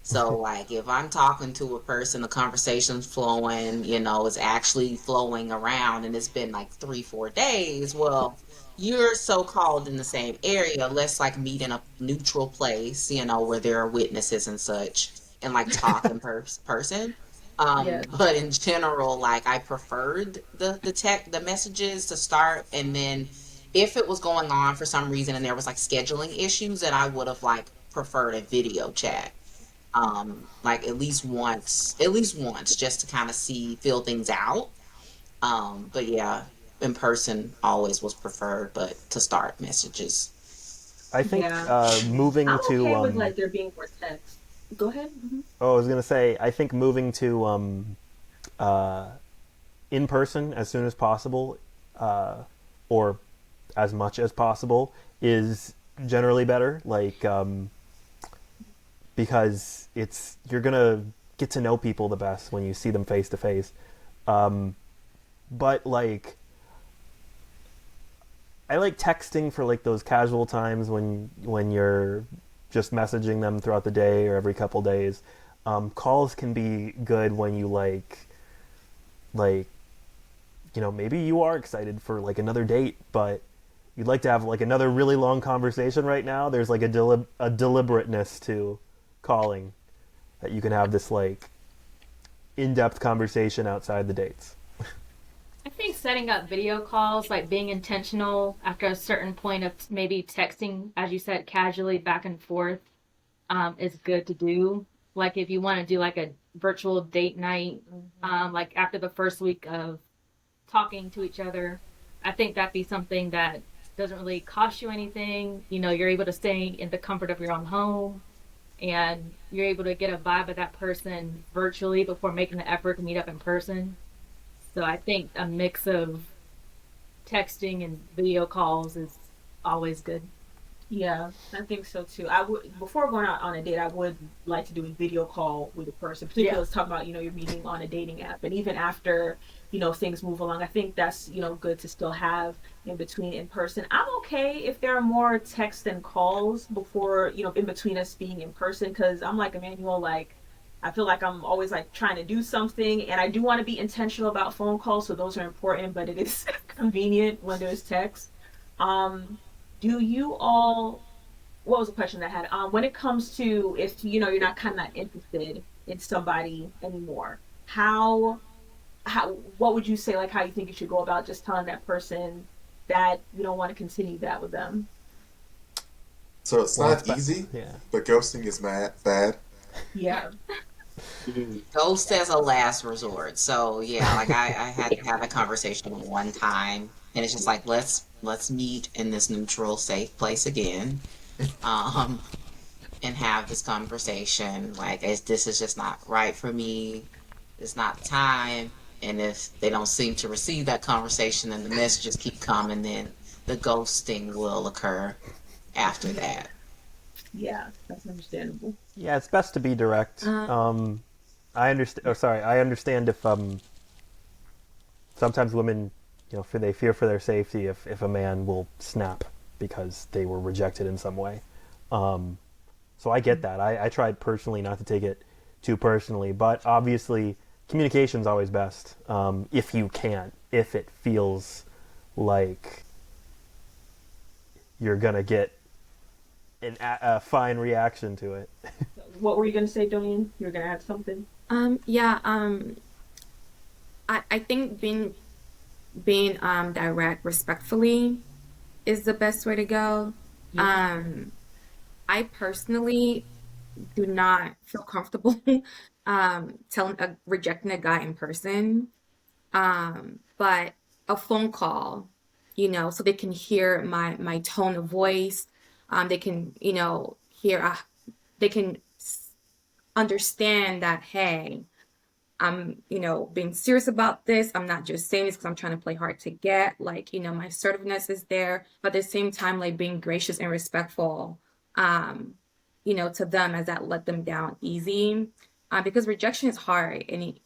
So, like, if I'm talking to a person, the conversation's flowing, it's actually flowing around, and it's been like 3-4 days. Well, you're so-called in the same area. Let's like meet in a neutral place, where there are witnesses and such, and like talk in person. Yes. But in general, like, I preferred the messages to start, and then if it was going on for some reason and there was like scheduling issues, then I would have like preferred a video chat. Like at least once, just to kind of feel things out. But yeah, in person always was preferred, but to start messages. I think moving I'm to okay with like there being more text. Go ahead. Mm-hmm. Oh, I was gonna say, I think moving to in person as soon as possible, or as much as possible, is generally better. Like, because you're gonna get to know people the best when you see them face to face. But like, I like texting for like those casual times when you're just messaging them throughout the day or every couple days. Calls can be good when you maybe you are excited for like another date, but you'd like to have like another really long conversation right now. There's like a deliberateness to calling, that you can have this like in-depth conversation outside the dates. I think setting up video calls, like being intentional after a certain point of maybe texting, as you said, casually back and forth, is good to do. Like if you want to do like a virtual date night, like after the first week of talking to each other, I think that'd be something that doesn't really cost you anything. You know, you're able to stay in the comfort of your own home and you're able to get a vibe of that person virtually before making the effort to meet up in person. So I think a mix of texting and video calls is always good. Yeah, I think so too. I would, before going out on a date, I would like to do a video call with a person. Particularly, let's talk about you're meeting on a dating app, and even after things move along, I think that's good to still have in between in person. I'm okay if there are more texts and calls before in between us being in person, because I'm like Emmanuel, like I feel like I'm always like trying to do something, and I do want to be intentional about phone calls, so those are important. But it is convenient when there's text. Do you all, what was the question I had? When it comes to if you're not kind of not interested in somebody anymore, how what would you say, like how you think you should go about just telling that person that you don't want to continue that with them? So it's Well, not easy, yeah. but ghosting is bad. Yeah. Ghost as a last resort. So yeah, like I had to have a conversation one time, and it's just like let's meet in this neutral, safe place again, um, and have this conversation. Like this is just not right for me. It's not time. And if they don't seem to receive that conversation, and the messages keep coming, then the ghosting will occur after that. Yeah, that's understandable. Yeah, it's best to be direct. I understand. Oh, sorry. I understand if sometimes women, they fear for their safety if a man will snap because they were rejected in some way. So I get that. I tried personally not to take it too personally, but obviously communication's always best. If you can, if it feels like you're gonna get a fine reaction to it. What were you gonna say, Doyin? You were gonna add something. Yeah, I think being direct respectfully is the best way to go. I personally do not feel comfortable rejecting a guy in person. But a phone call, so they can hear my tone of voice. They can, hear, they can understand that, hey, I'm, being serious about this. I'm not just saying this because I'm trying to play hard to get. Like, my assertiveness is there, but at the same time, like being gracious and respectful, to them as that let them down easy. Because rejection is hard, and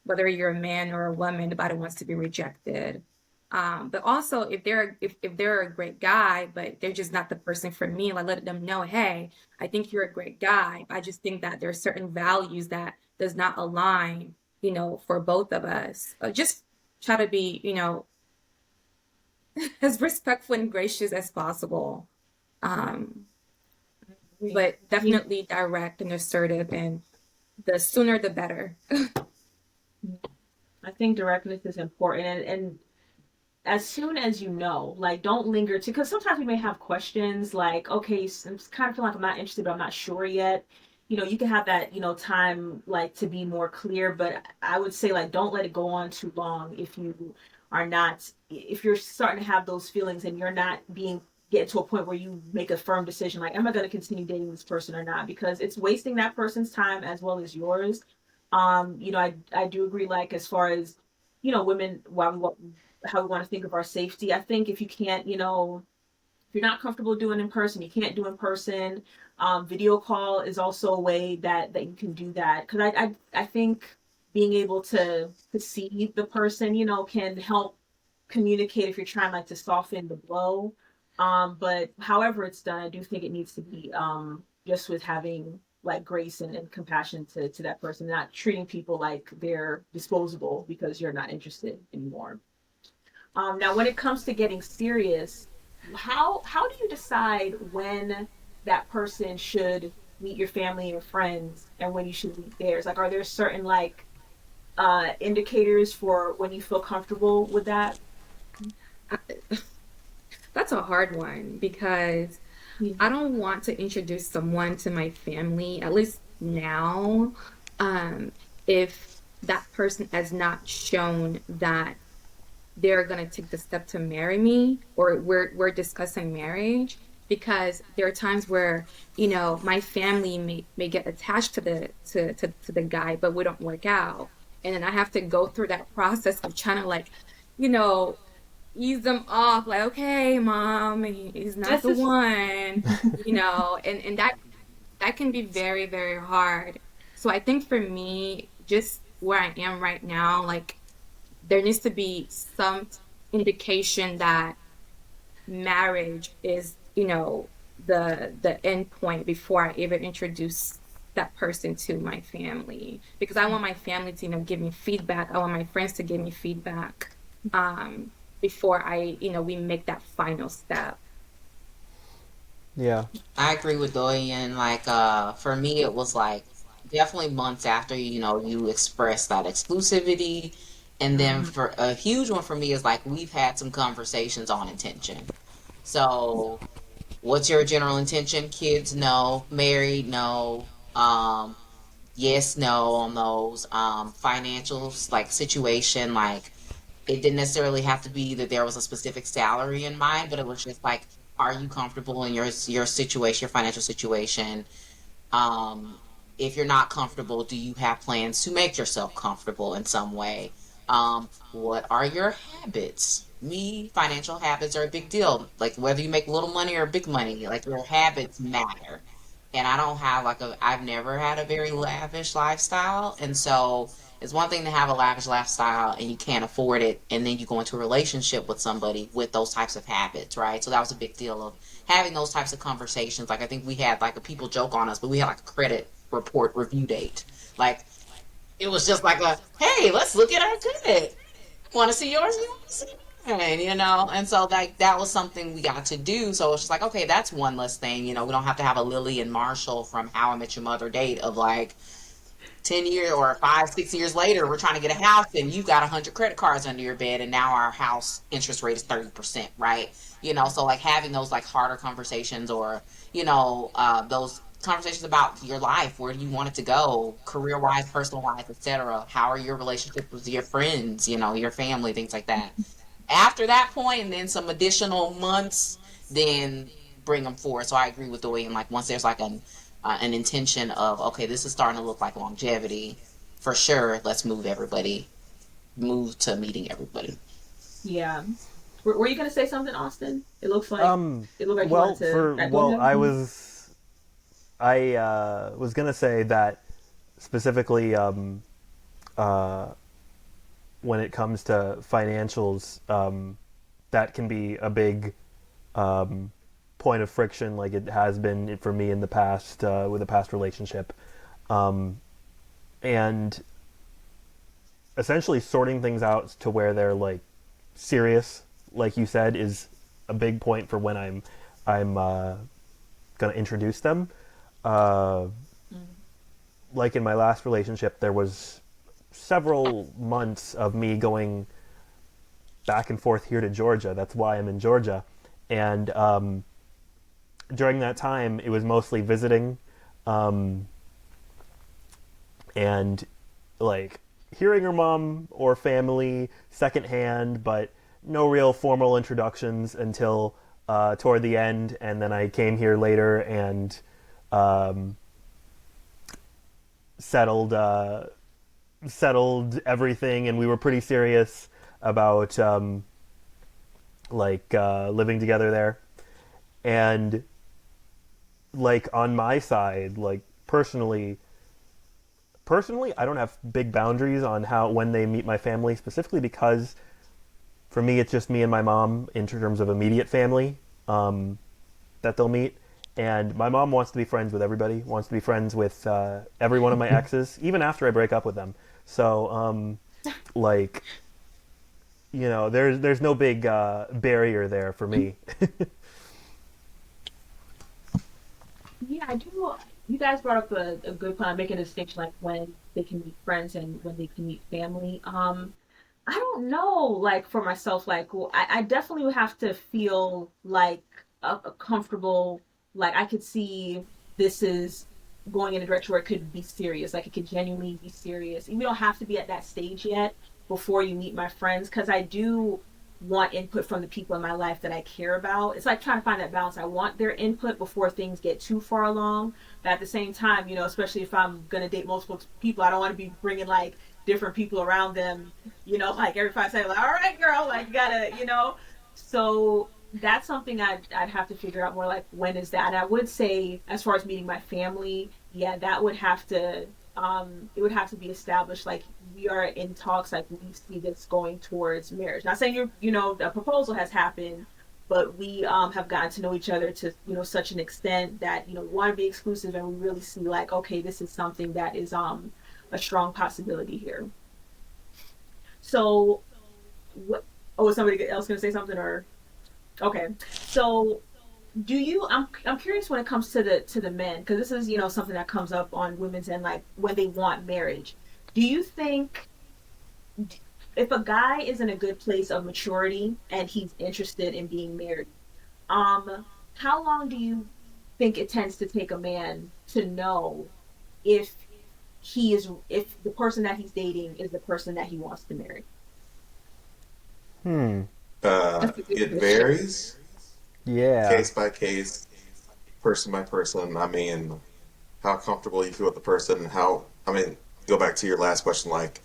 whether you're a man or a woman, nobody wants to be rejected. But also, if they're a great guy, but they're just not the person for me, like let them know, hey, I think you're a great guy. I just think that there are certain values that does not align, for both of us. Just try to be, as respectful and gracious as possible. But definitely direct and assertive, and the sooner the better. I think directness is important, and as soon as like don't linger to, because sometimes we may have questions like, okay, I'm kind of feeling like I'm not interested, but I'm not sure yet. You can have that, time like to be more clear, but I would say like don't let it go on too long if you're starting to have those feelings and you're not get to a point where you make a firm decision like, am I going to continue dating this person or not? Because it's wasting that person's time as well as yours. I do agree, like as far as women, how we want to think of our safety. I think if you can't, if you're not comfortable doing in person, you can't do in person. Video call is also a way that you can do that, because I think being able to see the person, can help communicate if you're trying like to soften the blow. But however it's done, I do think it needs to be just with having like grace and compassion to that person, not treating people like they're disposable because you're not interested anymore. Now, when it comes to getting serious, how do you decide when that person should meet your family and your friends and when you should meet theirs? Like, are there certain like indicators for when you feel comfortable with that? I, that's a hard one because Yeah. I don't want to introduce someone to my family, at least now, if that person has not shown that they're gonna take the step to marry me or we're discussing marriage because there are times where my family may get attached to the guy but we don't work out and then I have to go through that process of trying to like you know ease them off like okay mom he's not This the is one and that can be very very hard. So I think for me just where I am right now like there needs to be some indication that marriage is, the end point before I even introduce that person to my family. Because I want my family to, give me feedback. I want my friends to give me feedback before we make that final step. Yeah. I agree with Doyen. Like, for me, it was like definitely months after, you express that exclusivity. And then for a huge one for me is like we've had some conversations on intention. So, what's your general intention? Kids, no. Married, no. Um, yes, no on those. Financials, like situation, like it didn't necessarily have to be that there was a specific salary in mind, but it was just like, are you comfortable in your situation, your financial situation? Um, if you're not comfortable, do you have plans to make yourself comfortable in some way? What are your habits? Me, financial habits are a big deal. Like whether you make little money or big money, like your habits matter. And I don't have I've never had a very lavish lifestyle. And so it's one thing to have a lavish lifestyle and you can't afford it. And then you go into a relationship with somebody with those types of habits, right? So that was a big deal of having those types of conversations. Like I think we had like a people joke on us, but we had like a credit report review date. Like it was just like hey, let's look at our credit. Want to see yours? You want to see mine? And so like that was something we got to do. So it's just like, okay, that's one less thing. We don't have to have a Lily and Marshall from How I Met Your Mother date of like 10 years or 5, 6 years later, we're trying to get a house and you got 100 credit cards under your bed and now our house interest rate is 30%, right? So like having those like harder conversations or, those conversations about your life, where do you want it to go, career wise, personal life, etc. How are your relationships with your friends, your family, things like that. After that point, and then some additional months, then bring them forward. So I agree with Doyen. Like once there's like an intention of okay, this is starting to look like longevity, for sure. Let's move to meeting everybody. Yeah. Were you gonna say something, Austin? It looks like you well, wanted to. Go ahead. I was gonna say that specifically when it comes to financials, that can be a big point of friction, like it has been for me in the past with a past relationship, and essentially sorting things out to where they're like serious, like you said, is a big point for when I'm gonna introduce them. Like in my last relationship, there was several months of me going back and forth here to Georgia. That's why I'm in Georgia. And during that time, it was mostly visiting and like hearing her mom or family secondhand, but no real formal introductions until toward the end. And then I came here later and settled everything, and we were pretty serious about living together there. And like on my side, like personally, I don't have big boundaries on when they meet my family, specifically because for me it's just me and my mom in terms of immediate family that they'll meet. And my mom wants to be friends with everybody, wants to be friends with every one of my exes, even after I break up with them. So, there's no big barrier there for me. Yeah, I do. You guys brought up a good point, making a distinction like when they can meet friends and when they can meet family. I don't know, like for myself, like well, I definitely would have to feel like a comfortable, like I could see this is going in a direction where it could be serious, like it could genuinely be serious. And we don't have to be at that stage yet before you meet my friends, because I do want input from the people in my life that I care about. It's like trying to find that balance. I want their input before things get too far along, but at the same time, you know, especially if I'm gonna date multiple people, I don't want to be bringing like different people around them, you know, like every 5 seconds, like, all right, girl, like you gotta, you know. So that's something I'd have to figure out more like when is that. And I would say as far as meeting my family, yeah, that would have to it would have to be established like we are in talks, like we see this going towards marriage. Not saying you know a proposal has happened, but we have gotten to know each other to you know such an extent that you know we want to be exclusive, and we really see like okay, this is something that is a strong possibility here. So what, oh, is somebody else going to say something or okay. So do you I'm curious when it comes to the men, because this is you know something that comes up on women's end, like when they want marriage. Do you think if a guy is in a good place of maturity and he's interested in being married, how long do you think it tends to take a man to know if if the person that he's dating is the person that he wants to marry? Hmm. That's a good It question. varies Yeah. case by case, person by person. I mean, how comfortable you feel with the person, and how, I mean, go back to your last question, like,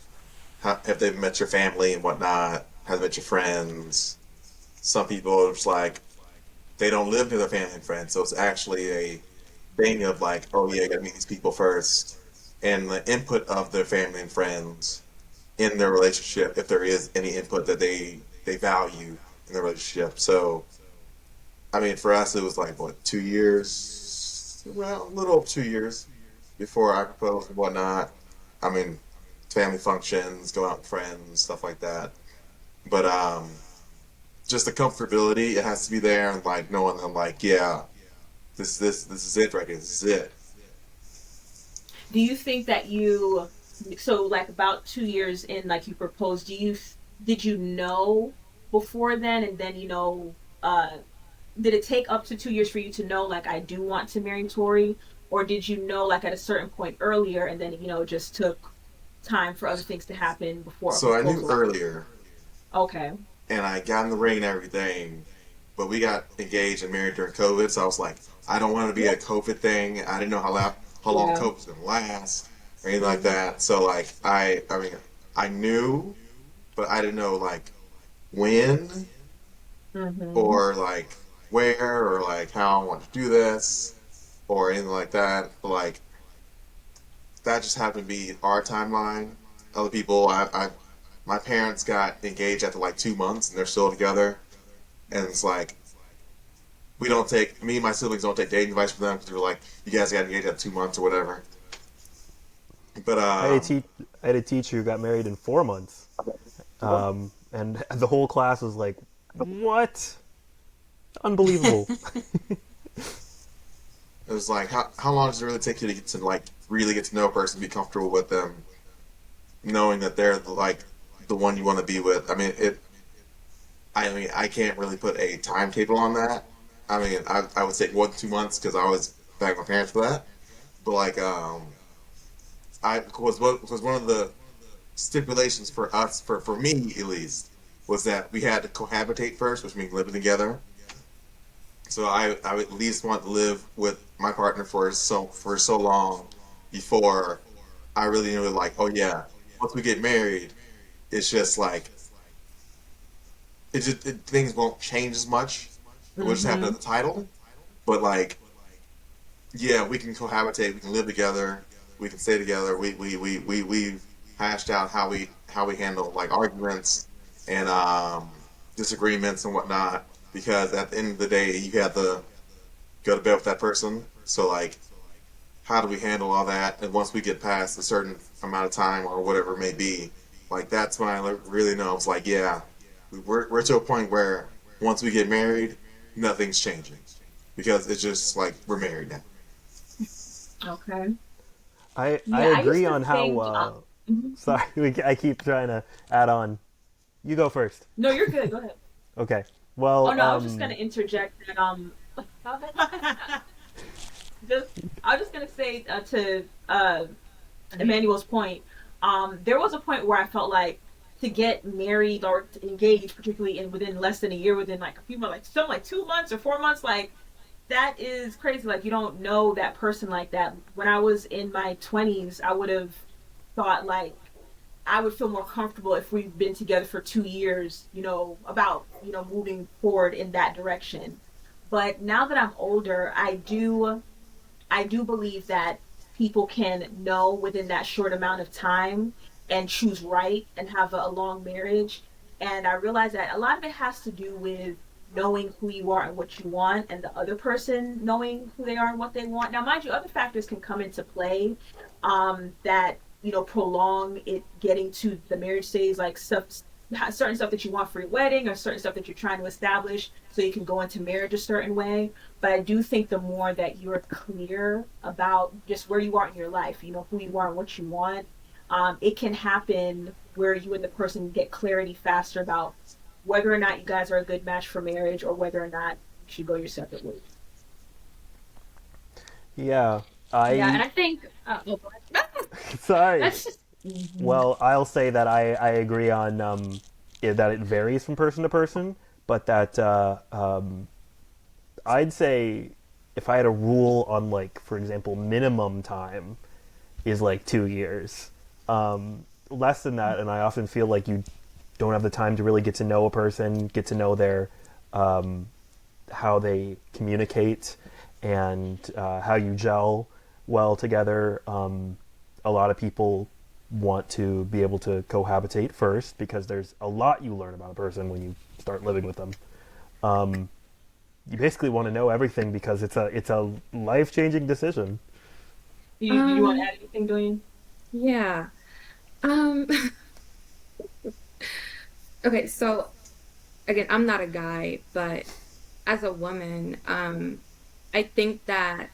how, have they met your family and whatnot? Have they met your friends? Some people are just like, they don't live near their family and friends, so it's actually a thing of like, oh yeah, you gotta meet these people first. And the input of their family and friends in their relationship, if there is any input that they value in the relationship. So I mean, for us, it was like what 2 years, well, a little over 2 years before I proposed and whatnot. I mean, family functions, go out with friends, stuff like that. But just the comfortability, it has to be there, and like knowing them, like, yeah, this is it right here. This is it. Do you think that you so like about 2 years in like you proposed, did you know before then and then you know did it take up to 2 years for you to know like I do want to marry Tori, or did you know like at a certain point earlier and then you know it just took time for other things to happen before a So I knew proposal? earlier, Okay. and I got in the ring and everything, but we got engaged and married during COVID, so I was like, I don't want to be a COVID thing. I didn't know how long Yeah. COVID was gonna last or anything like Hmm. that. So like I mean I knew, but I didn't know like when Hmm. or like where or like how I want to do this or anything like that. But like that just happened to be our timeline. Other people, my parents got engaged after like 2 months and they're still together, and it's like we don't take me and my siblings don't take dating advice from them because we're like, you guys got engaged after 2 months or whatever. But I had a teacher who got married in 4 months, and the whole class was like, "What? Unbelievable!" it was like, how long does it really take you to get to like really get to know a person, be comfortable with them, knowing that they're like the one you want to be with? I mean, it. I mean, I can't really put a timetable on that. I mean, I would say 1 2 months because I always beg my parents for that. But like, I was one of the stipulations for us, for me at least, was that we had to cohabitate first, which means living together. So I would at least want to live with my partner for so long before I really knew like, oh yeah, once we get married, it's just like things won't change as much. We'll just have the Hmm. title, but like yeah, we can cohabitate, we can live together, we can stay together. We've hashed out how we handle like arguments and disagreements and whatnot. Because at the end of the day, you have to go to bed with that person. So like, how do we handle all that? And once we get past a certain amount of time or whatever it may be, like that's when I really know. It's like, yeah, we're to a point where once we get married, nothing's changing because it's just like we're married now. Okay. I Yeah, I used agree to on think. how. Mhm. Sorry, I keep trying to add on. You go first. No, you're good. Go ahead. Okay. Oh Well, no, I was just gonna interject that just I was just gonna say to Emmanuel's point, there was a point where I felt like to get married or to engage, particularly in within less than a year, within like a few months, like some like 2 months or 4 months, like that is crazy. Like you don't know that person like that. When I was in my 20s, I would have thought like I would feel more comfortable if we've been together for 2 years, about, moving forward in that direction. But now that I'm older, I do believe that people can know within that short amount of time and choose right and have a long marriage. And I realize that a lot of it has to do with knowing who you are and what you want, and the other person knowing who they are and what they want. Now, mind you, other factors can come into play that prolong it getting to the marriage stage, like certain stuff that you want for your wedding or certain stuff that you're trying to establish so you can go into marriage a certain way. But I do think the more that you're clear about just where you are in your life, who you are and what you want, it can happen where you and the person get clarity faster about whether or not you guys are a good match for marriage or whether or not you should go your separate ways. yeah, Yeah, and I I think sorry. that's just Well, I'll say that I agree on that it varies from person to person, but that I'd say if I had a rule on, like, for example, minimum time is like 2 years. Less than that, and I often feel like you don't have the time to really get to know a person, get to know their how they communicate, and how you gel well together. A lot of people want to be able to cohabitate first because there's a lot you learn about a person when you start living with them. You basically want to know everything because it's a life-changing decision. You want to Um, add anything, Doyin? yeah. Um, okay, so again, I'm not a guy, but as a woman, I think that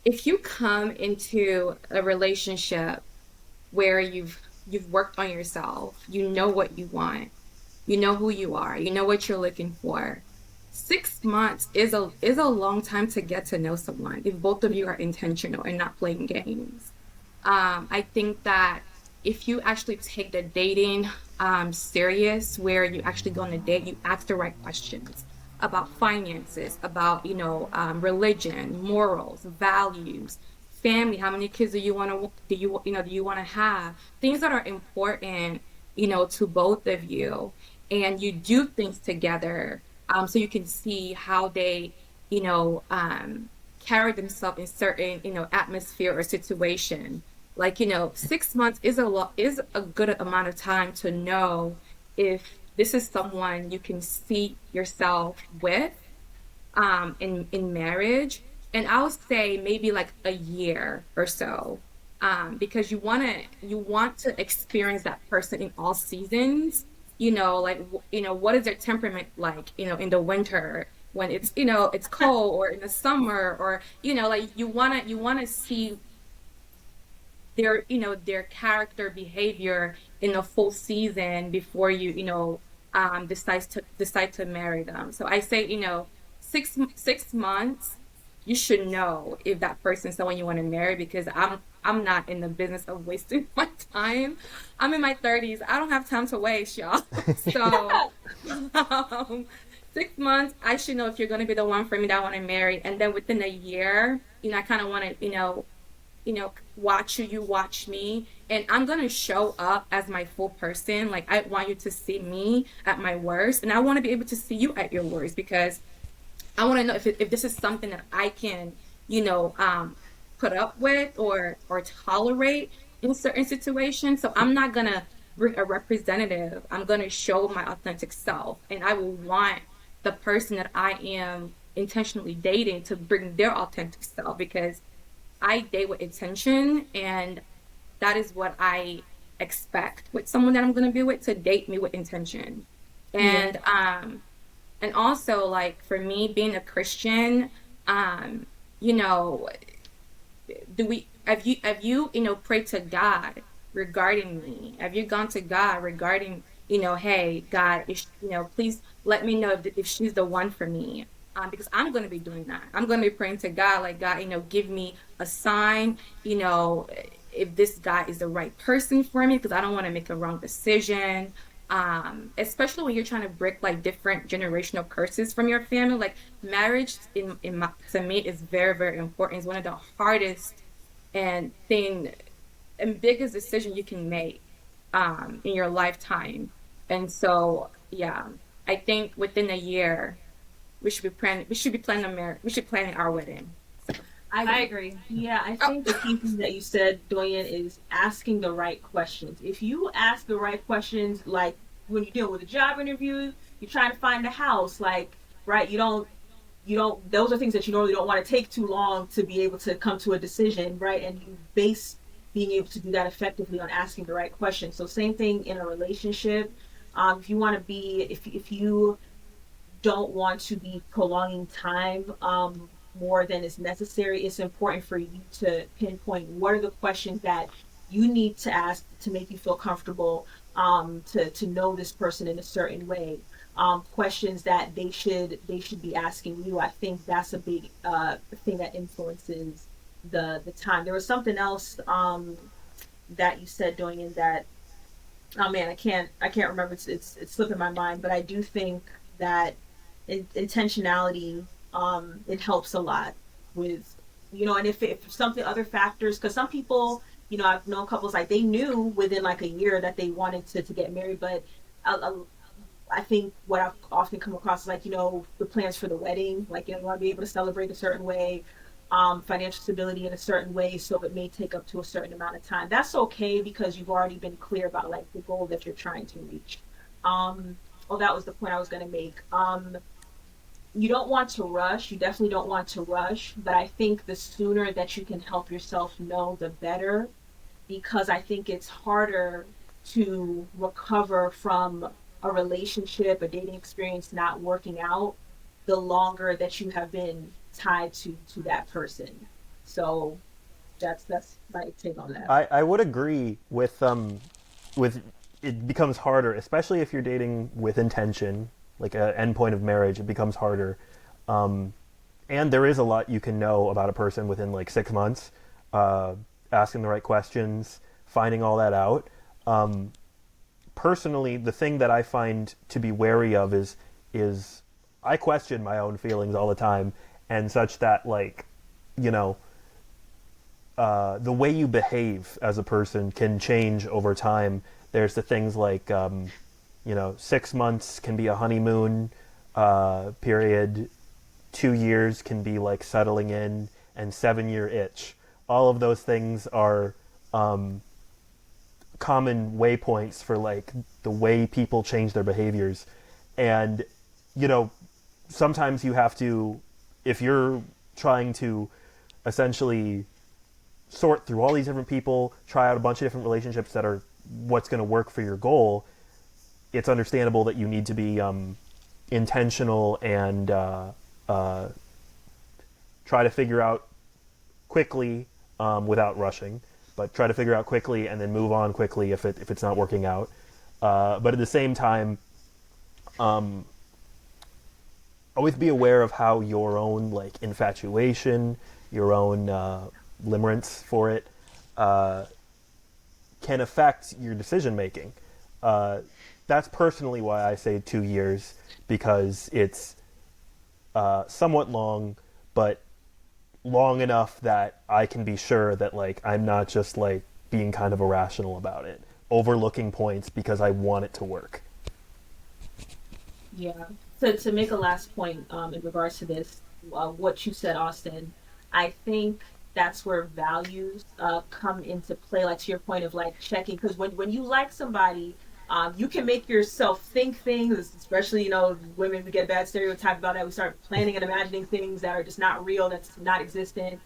if you come into a relationship where you've worked on yourself, you know what you want, you know who you are, you know what you're looking for. 6 months is a long time to get to know someone if both of you are intentional and not playing games. I think that if you actually take the dating serious, where you actually go on a date, you ask the right questions about finances, about religion, morals, values, family. How many kids do you want to have? Things that are important, to both of you, and you do things together, so you can see how they, you know, um, carry themselves in certain, atmosphere or situation. Like, 6 months is a good amount of time to know if this is someone you can see yourself with in marriage. And I would say maybe like a year or so, because you want to experience that person in all seasons. Like what is their temperament like? In the winter when it's cold, or in the summer, or like you wanna see their character behavior in a full season before decide to marry them. So I say, 6 months, you should know if that person is someone you want to marry, because I'm not in the business of wasting my time. I'm in my 30s. I don't have time to waste, y'all. So um, 6 months, I should know if you're going to be the one for me that I want to marry. And then within a year, I kind of want to, watch you watch me, and I'm gonna show up as my full person. Like, I want you to see me at my worst, and I want to be able to see you at your worst, because I want to know if this is something that I can, put up with or tolerate in certain situations. So I'm not gonna bring a representative. I'm gonna show my authentic self, and I will want the person that I am intentionally dating to bring their authentic self, because I date with intention, and that is what I expect with someone that I'm gonna be with, to date me with intention. Yeah. And also, like, for me being a Christian, um, you know, have you prayed to God regarding me? Have you gone to God regarding, hey, God, please let me know if she's the one for me. Because I'm going to be doing that. I'm going to be praying to God, like, God, give me a sign, you know, if this guy is the right person for me, because I don't want to make a wrong decision. Especially when you're trying to break like different generational curses from your family. Like marriage to me is very, very important. It's one of the hardest and biggest decision you can make in your lifetime. And so, yeah, I think within a year we should be planning our wedding. So, I agree. Yeah, I think the key thing that you said, Doyen, is asking the right questions. If you ask the right questions, like when you're dealing with a job interview, you're trying to find a house, like, right, you don't, those are things that you normally don't want to take too long to be able to come to a decision, right? And you base being able to do that effectively on asking the right questions. So same thing in a relationship. If you want to be, if you don't want to be prolonging time more than is necessary, it's important for you to pinpoint what are the questions that you need to ask to make you feel comfortable to know this person in a certain way. Questions that they should be asking you. I think that's a big thing that influences the time. There was something else that you said, doing in that, oh man, I can't remember. It's slipping my mind, but I do think that intentionality it helps a lot with, and if something, other factors, because some people, I've known couples, like they knew within like a year that they wanted to get married, but I, I think what I've often come across is like, the plans for the wedding, like, you want to be able to celebrate a certain way, financial stability in a certain way, so it may take up to a certain amount of time. That's okay because you've already been clear about like the goal that you're trying to reach. Oh, that was the point I was going to make. You don't want to rush. You definitely don't want to rush, but I think the sooner that you can help yourself know, the better, because I think it's harder to recover from a relationship, a dating experience not working out, the longer that you have been tied to that person. So that's my take on that. I would agree with it becomes harder, especially if you're dating with intention, like an endpoint of marriage. It becomes harder, and there is a lot you can know about a person within like 6 months. Asking the right questions, finding all that out. Personally, the thing that I find to be wary of is I question my own feelings all the time, and such that like, you know, the way you behave as a person can change over time. There's the things like, 6 months can be a honeymoon period, 2 years can be like settling in, and 7-year itch. All of those things are common waypoints for like the way people change their behaviors. And, sometimes you have to, if you're trying to essentially sort through all these different people, try out a bunch of different relationships that are what's going to work for your goal, it's understandable that you need to be intentional and try to figure out quickly without rushing, but try to figure out quickly and then move on quickly if it's not working out. But at the same time, always be aware of how your own like infatuation, your own limerence for it can affect your decision making. That's personally why I say 2 years, because it's somewhat long, but long enough that I can be sure that like I'm not just like being kind of irrational about it, overlooking points because I want it to work. Yeah. So to make a last point in regards to this, what you said, Austin, I think that's where values come into play. Like to your point of like checking, because when you like somebody, you can make yourself think things, especially, women, we get a bad stereotype about that. We start planning and imagining things that are just not real, that's not existent.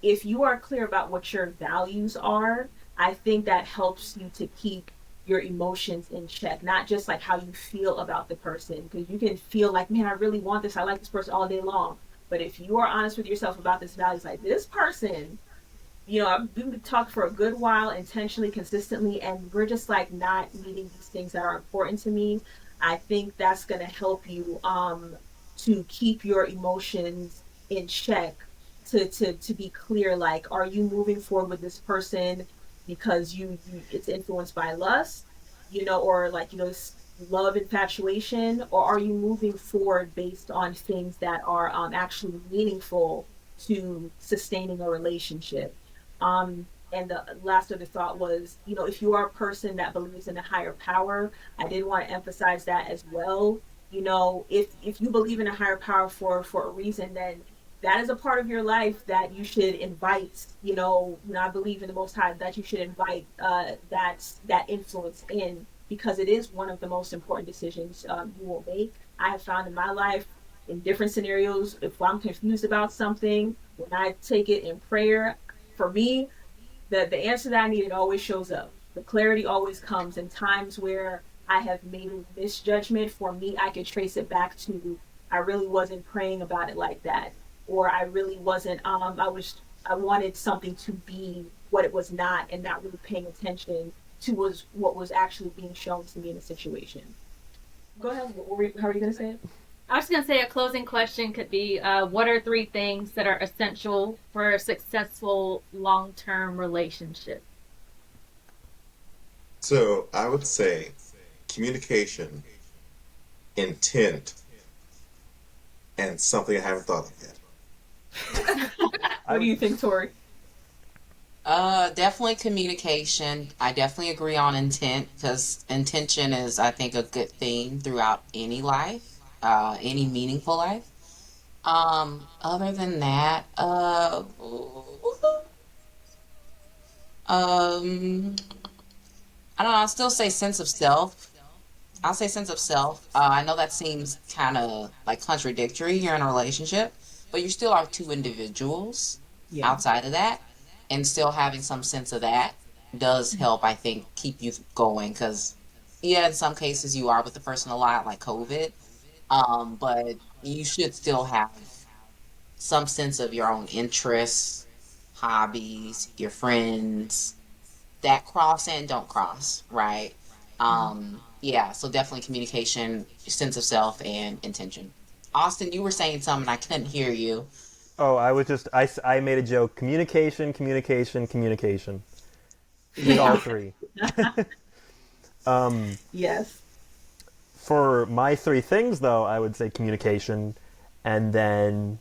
If you are clear about what your values are, I think that helps you to keep your emotions in check, not just like how you feel about the person, because you can feel like, man, I really want this, I like this person all day long. But if you are honest with yourself about this value, it's like this person, I've been talking for a good while, intentionally, consistently, and we're just like not meeting these things that are important to me. I think that's going to help you to keep your emotions in check, to be clear, like, are you moving forward with this person because it's influenced by lust, or like, love, infatuation, or are you moving forward based on things that are actually meaningful to sustaining a relationship? And the last other thought was, if you are a person that believes in a higher power, I did want to emphasize that as well. If you believe in a higher power for a reason, then that is a part of your life that you should invite. I believe in the Most High, that you should invite that influence in, because it is one of the most important decisions you will make. I have found in my life, in different scenarios, if I'm confused about something, when I take it in prayer, for me, the answer that I needed always shows up. The clarity always comes in times where I have made a misjudgment. For me, I can trace it back to, I really wasn't praying about it like that, or I really wasn't. I wanted something to be what it was not, and not really paying attention to what was actually being shown to me in a situation. Go ahead. How are you going to say it? I was going to say a closing question could be, what are 3 things that are essential for a successful long-term relationship? So I would say communication, intent, and something I haven't thought of yet. What do you think, Tori? Definitely communication. I definitely agree on intent, because intention is, I think, a good theme throughout any life, any meaningful life. Other than that, I don't know. I'll still say sense of self. I'll say sense of self. I know that seems kind of like contradictory. You're in a relationship, but you still are 2 individuals outside of that, and still having some sense of that does help, I think, keep you going. Because, yeah, in some cases you are with the person a lot, like COVID, but you should still have some sense of your own interests, hobbies, your friends, that cross and don't cross, right? Yeah, so definitely communication, sense of self, and intention. Austin, you were saying something, I couldn't hear you. Oh, I made a joke. Communication, communication, communication. Need all 3. Yes. For my 3 things, though, I would say communication, and then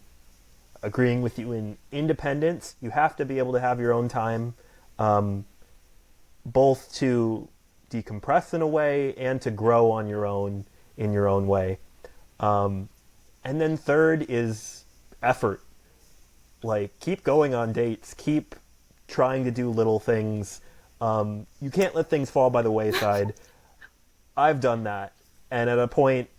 agreeing with you in independence. You have to be able to have your own time, both to decompress in a way and to grow on your own in your own way. And then third is effort. Like, keep going on dates, keep trying to do little things. You can't let things fall by the wayside. I've done that, and at a point,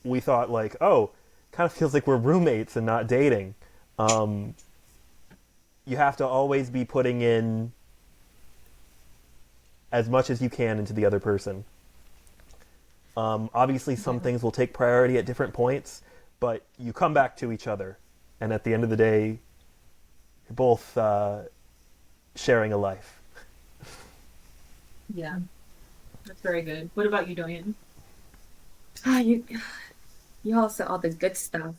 we thought, like, oh, kind of feels like we're roommates and not dating. You have to always be putting in as much as you can into the other person. Obviously, some things will take priority at different points, but you come back to each other, and at the end of the day, you're both sharing a life. Yeah, that's very good. What about you, Doyin? You all said all the good stuff.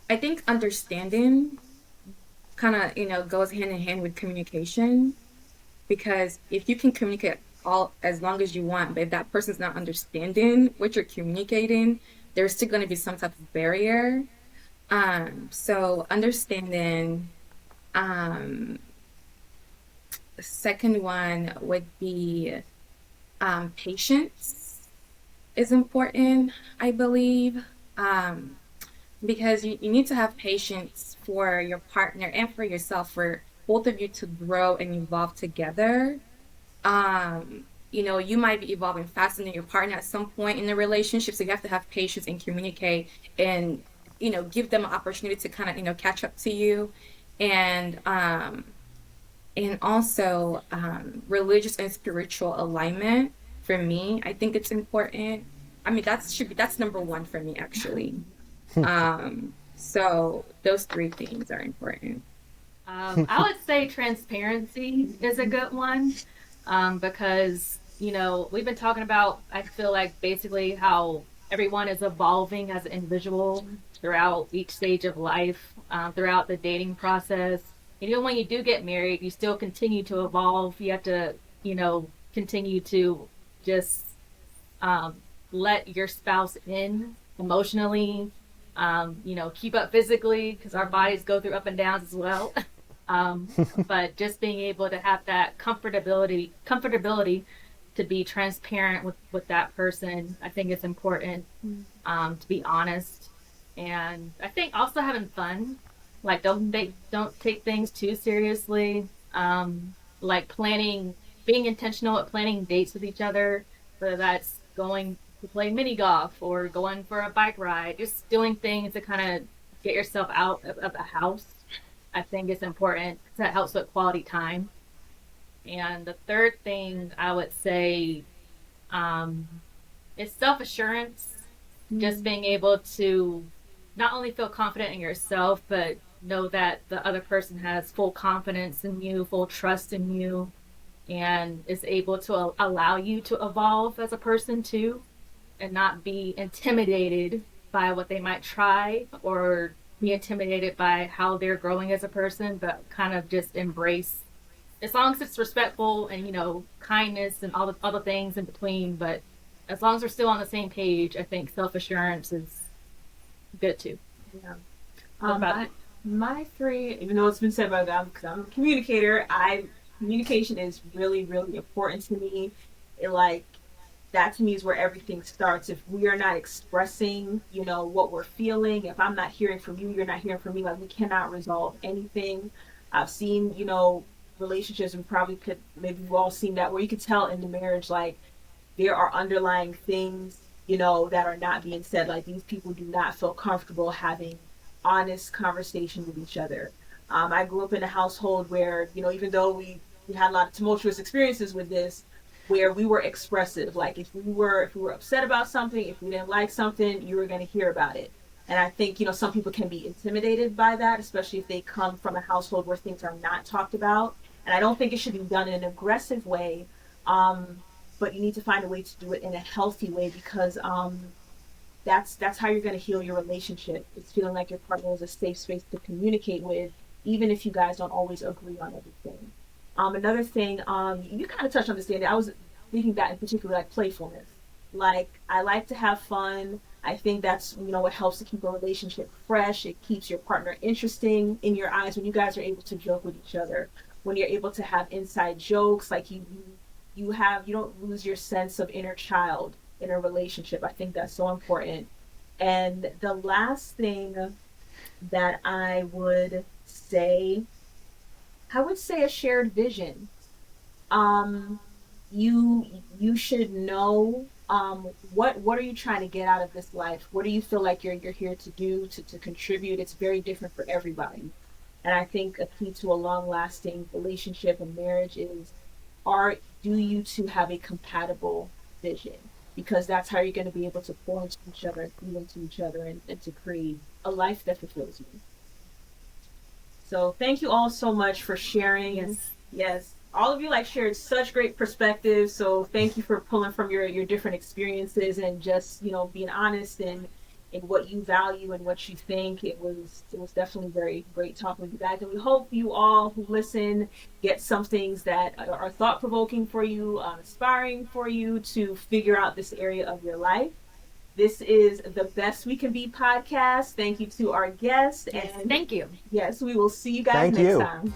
I think understanding kind of, goes hand in hand with communication, because if you can communicate all as long as you want, but if that person's not understanding what you're communicating, there's still going to be some type of barrier. So understanding. The second one would be patience is important, I believe. Because you need to have patience for your partner and for yourself, for both of you to grow and evolve together. You might be evolving faster than your partner at some point in the relationship, so you have to have patience and communicate, and give them an opportunity to kind of catch up to you, and also religious and spiritual alignment. For me, I think it's important. I mean, that's number one for me, actually. So those three things are important. I would say transparency is a good one, because, we've been talking about, I feel like, basically how everyone is evolving as an individual throughout each stage of life, throughout the dating process. Even when you do get married, you still continue to evolve. You have to, continue to just um, let your spouse in emotionally, keep up physically because our bodies go through up and downs as well. Um, but just being able to have that comfortability to be transparent with that person, I think it's important, to be honest. And I think also having fun, like don't take things too seriously. Like being intentional at planning dates with each other, whether that's going to play mini golf or going for a bike ride, just doing things to kind of get yourself out of the house. I think it's important because that helps with quality time. And the third thing I would say, is self assurance. Just being able to not only feel confident in yourself, but know that the other person has full confidence in you, full trust in you, and is able to allow you to evolve as a person too, and not be intimidated by what they might try or be intimidated by how they're growing as a person, but kind of just embrace, as long as it's respectful and kindness and all the other things in between. But as long as we're still on the same page, I think self assurance is good too. Yeah. What about My three, even though it's been said by them, because I'm a communicator, communication is really, really important to me. That to me is where everything starts. If we are not expressing, what we're feeling, if I'm not hearing from you, you're not hearing from me, like we cannot resolve anything. I've seen, relationships, and maybe we've all seen that, where you could tell in the marriage, like there are underlying things, that are not being said. Like these people do not feel comfortable having honest conversation with each other. I grew up in a household where, even though we had a lot of tumultuous experiences with this, where we were expressive. Like if we were upset about something, if we didn't like something, you were going to hear about it. And I think, some people can be intimidated by that, especially if they come from a household where things are not talked about. And I don't think it should be done in an aggressive way, but you need to find a way to do it in a healthy way, because that's how you're going to heal your relationship. It's feeling like your partner is a safe space to communicate with, even if you guys don't always agree on everything. Another thing, you kind of touched on this, Danny. I was thinking that in particular, like playfulness. Like I like to have fun. I think that's what helps to keep a relationship fresh. It keeps your partner interesting in your eyes when you guys are able to joke with each other. When you're able to have inside jokes, like you don't lose your sense of inner child in a relationship. I think that's so important. And the last thing that I would say a shared vision. You should know, what are you trying to get out of this life? What do you feel like you're here to do, to contribute? It's very different for everybody. And I think a key to a long lasting relationship and marriage is, do you two have a compatible vision? Because that's how you're going to be able to pour into each other and feed into each other, and to create a life that fulfills you. So thank you all so much for sharing. And yes, all of you shared such great perspectives. So thank you for pulling from your different experiences, and just, being honest in what you value and what you think. It was definitely very great talking with you guys. And we hope you all who listen get some things that are thought provoking for you, inspiring for you to figure out this area of your life. This is the Best We Can Be podcast. Thank you to our guests. Yes, and thank you. Yes, we will see you guys next time.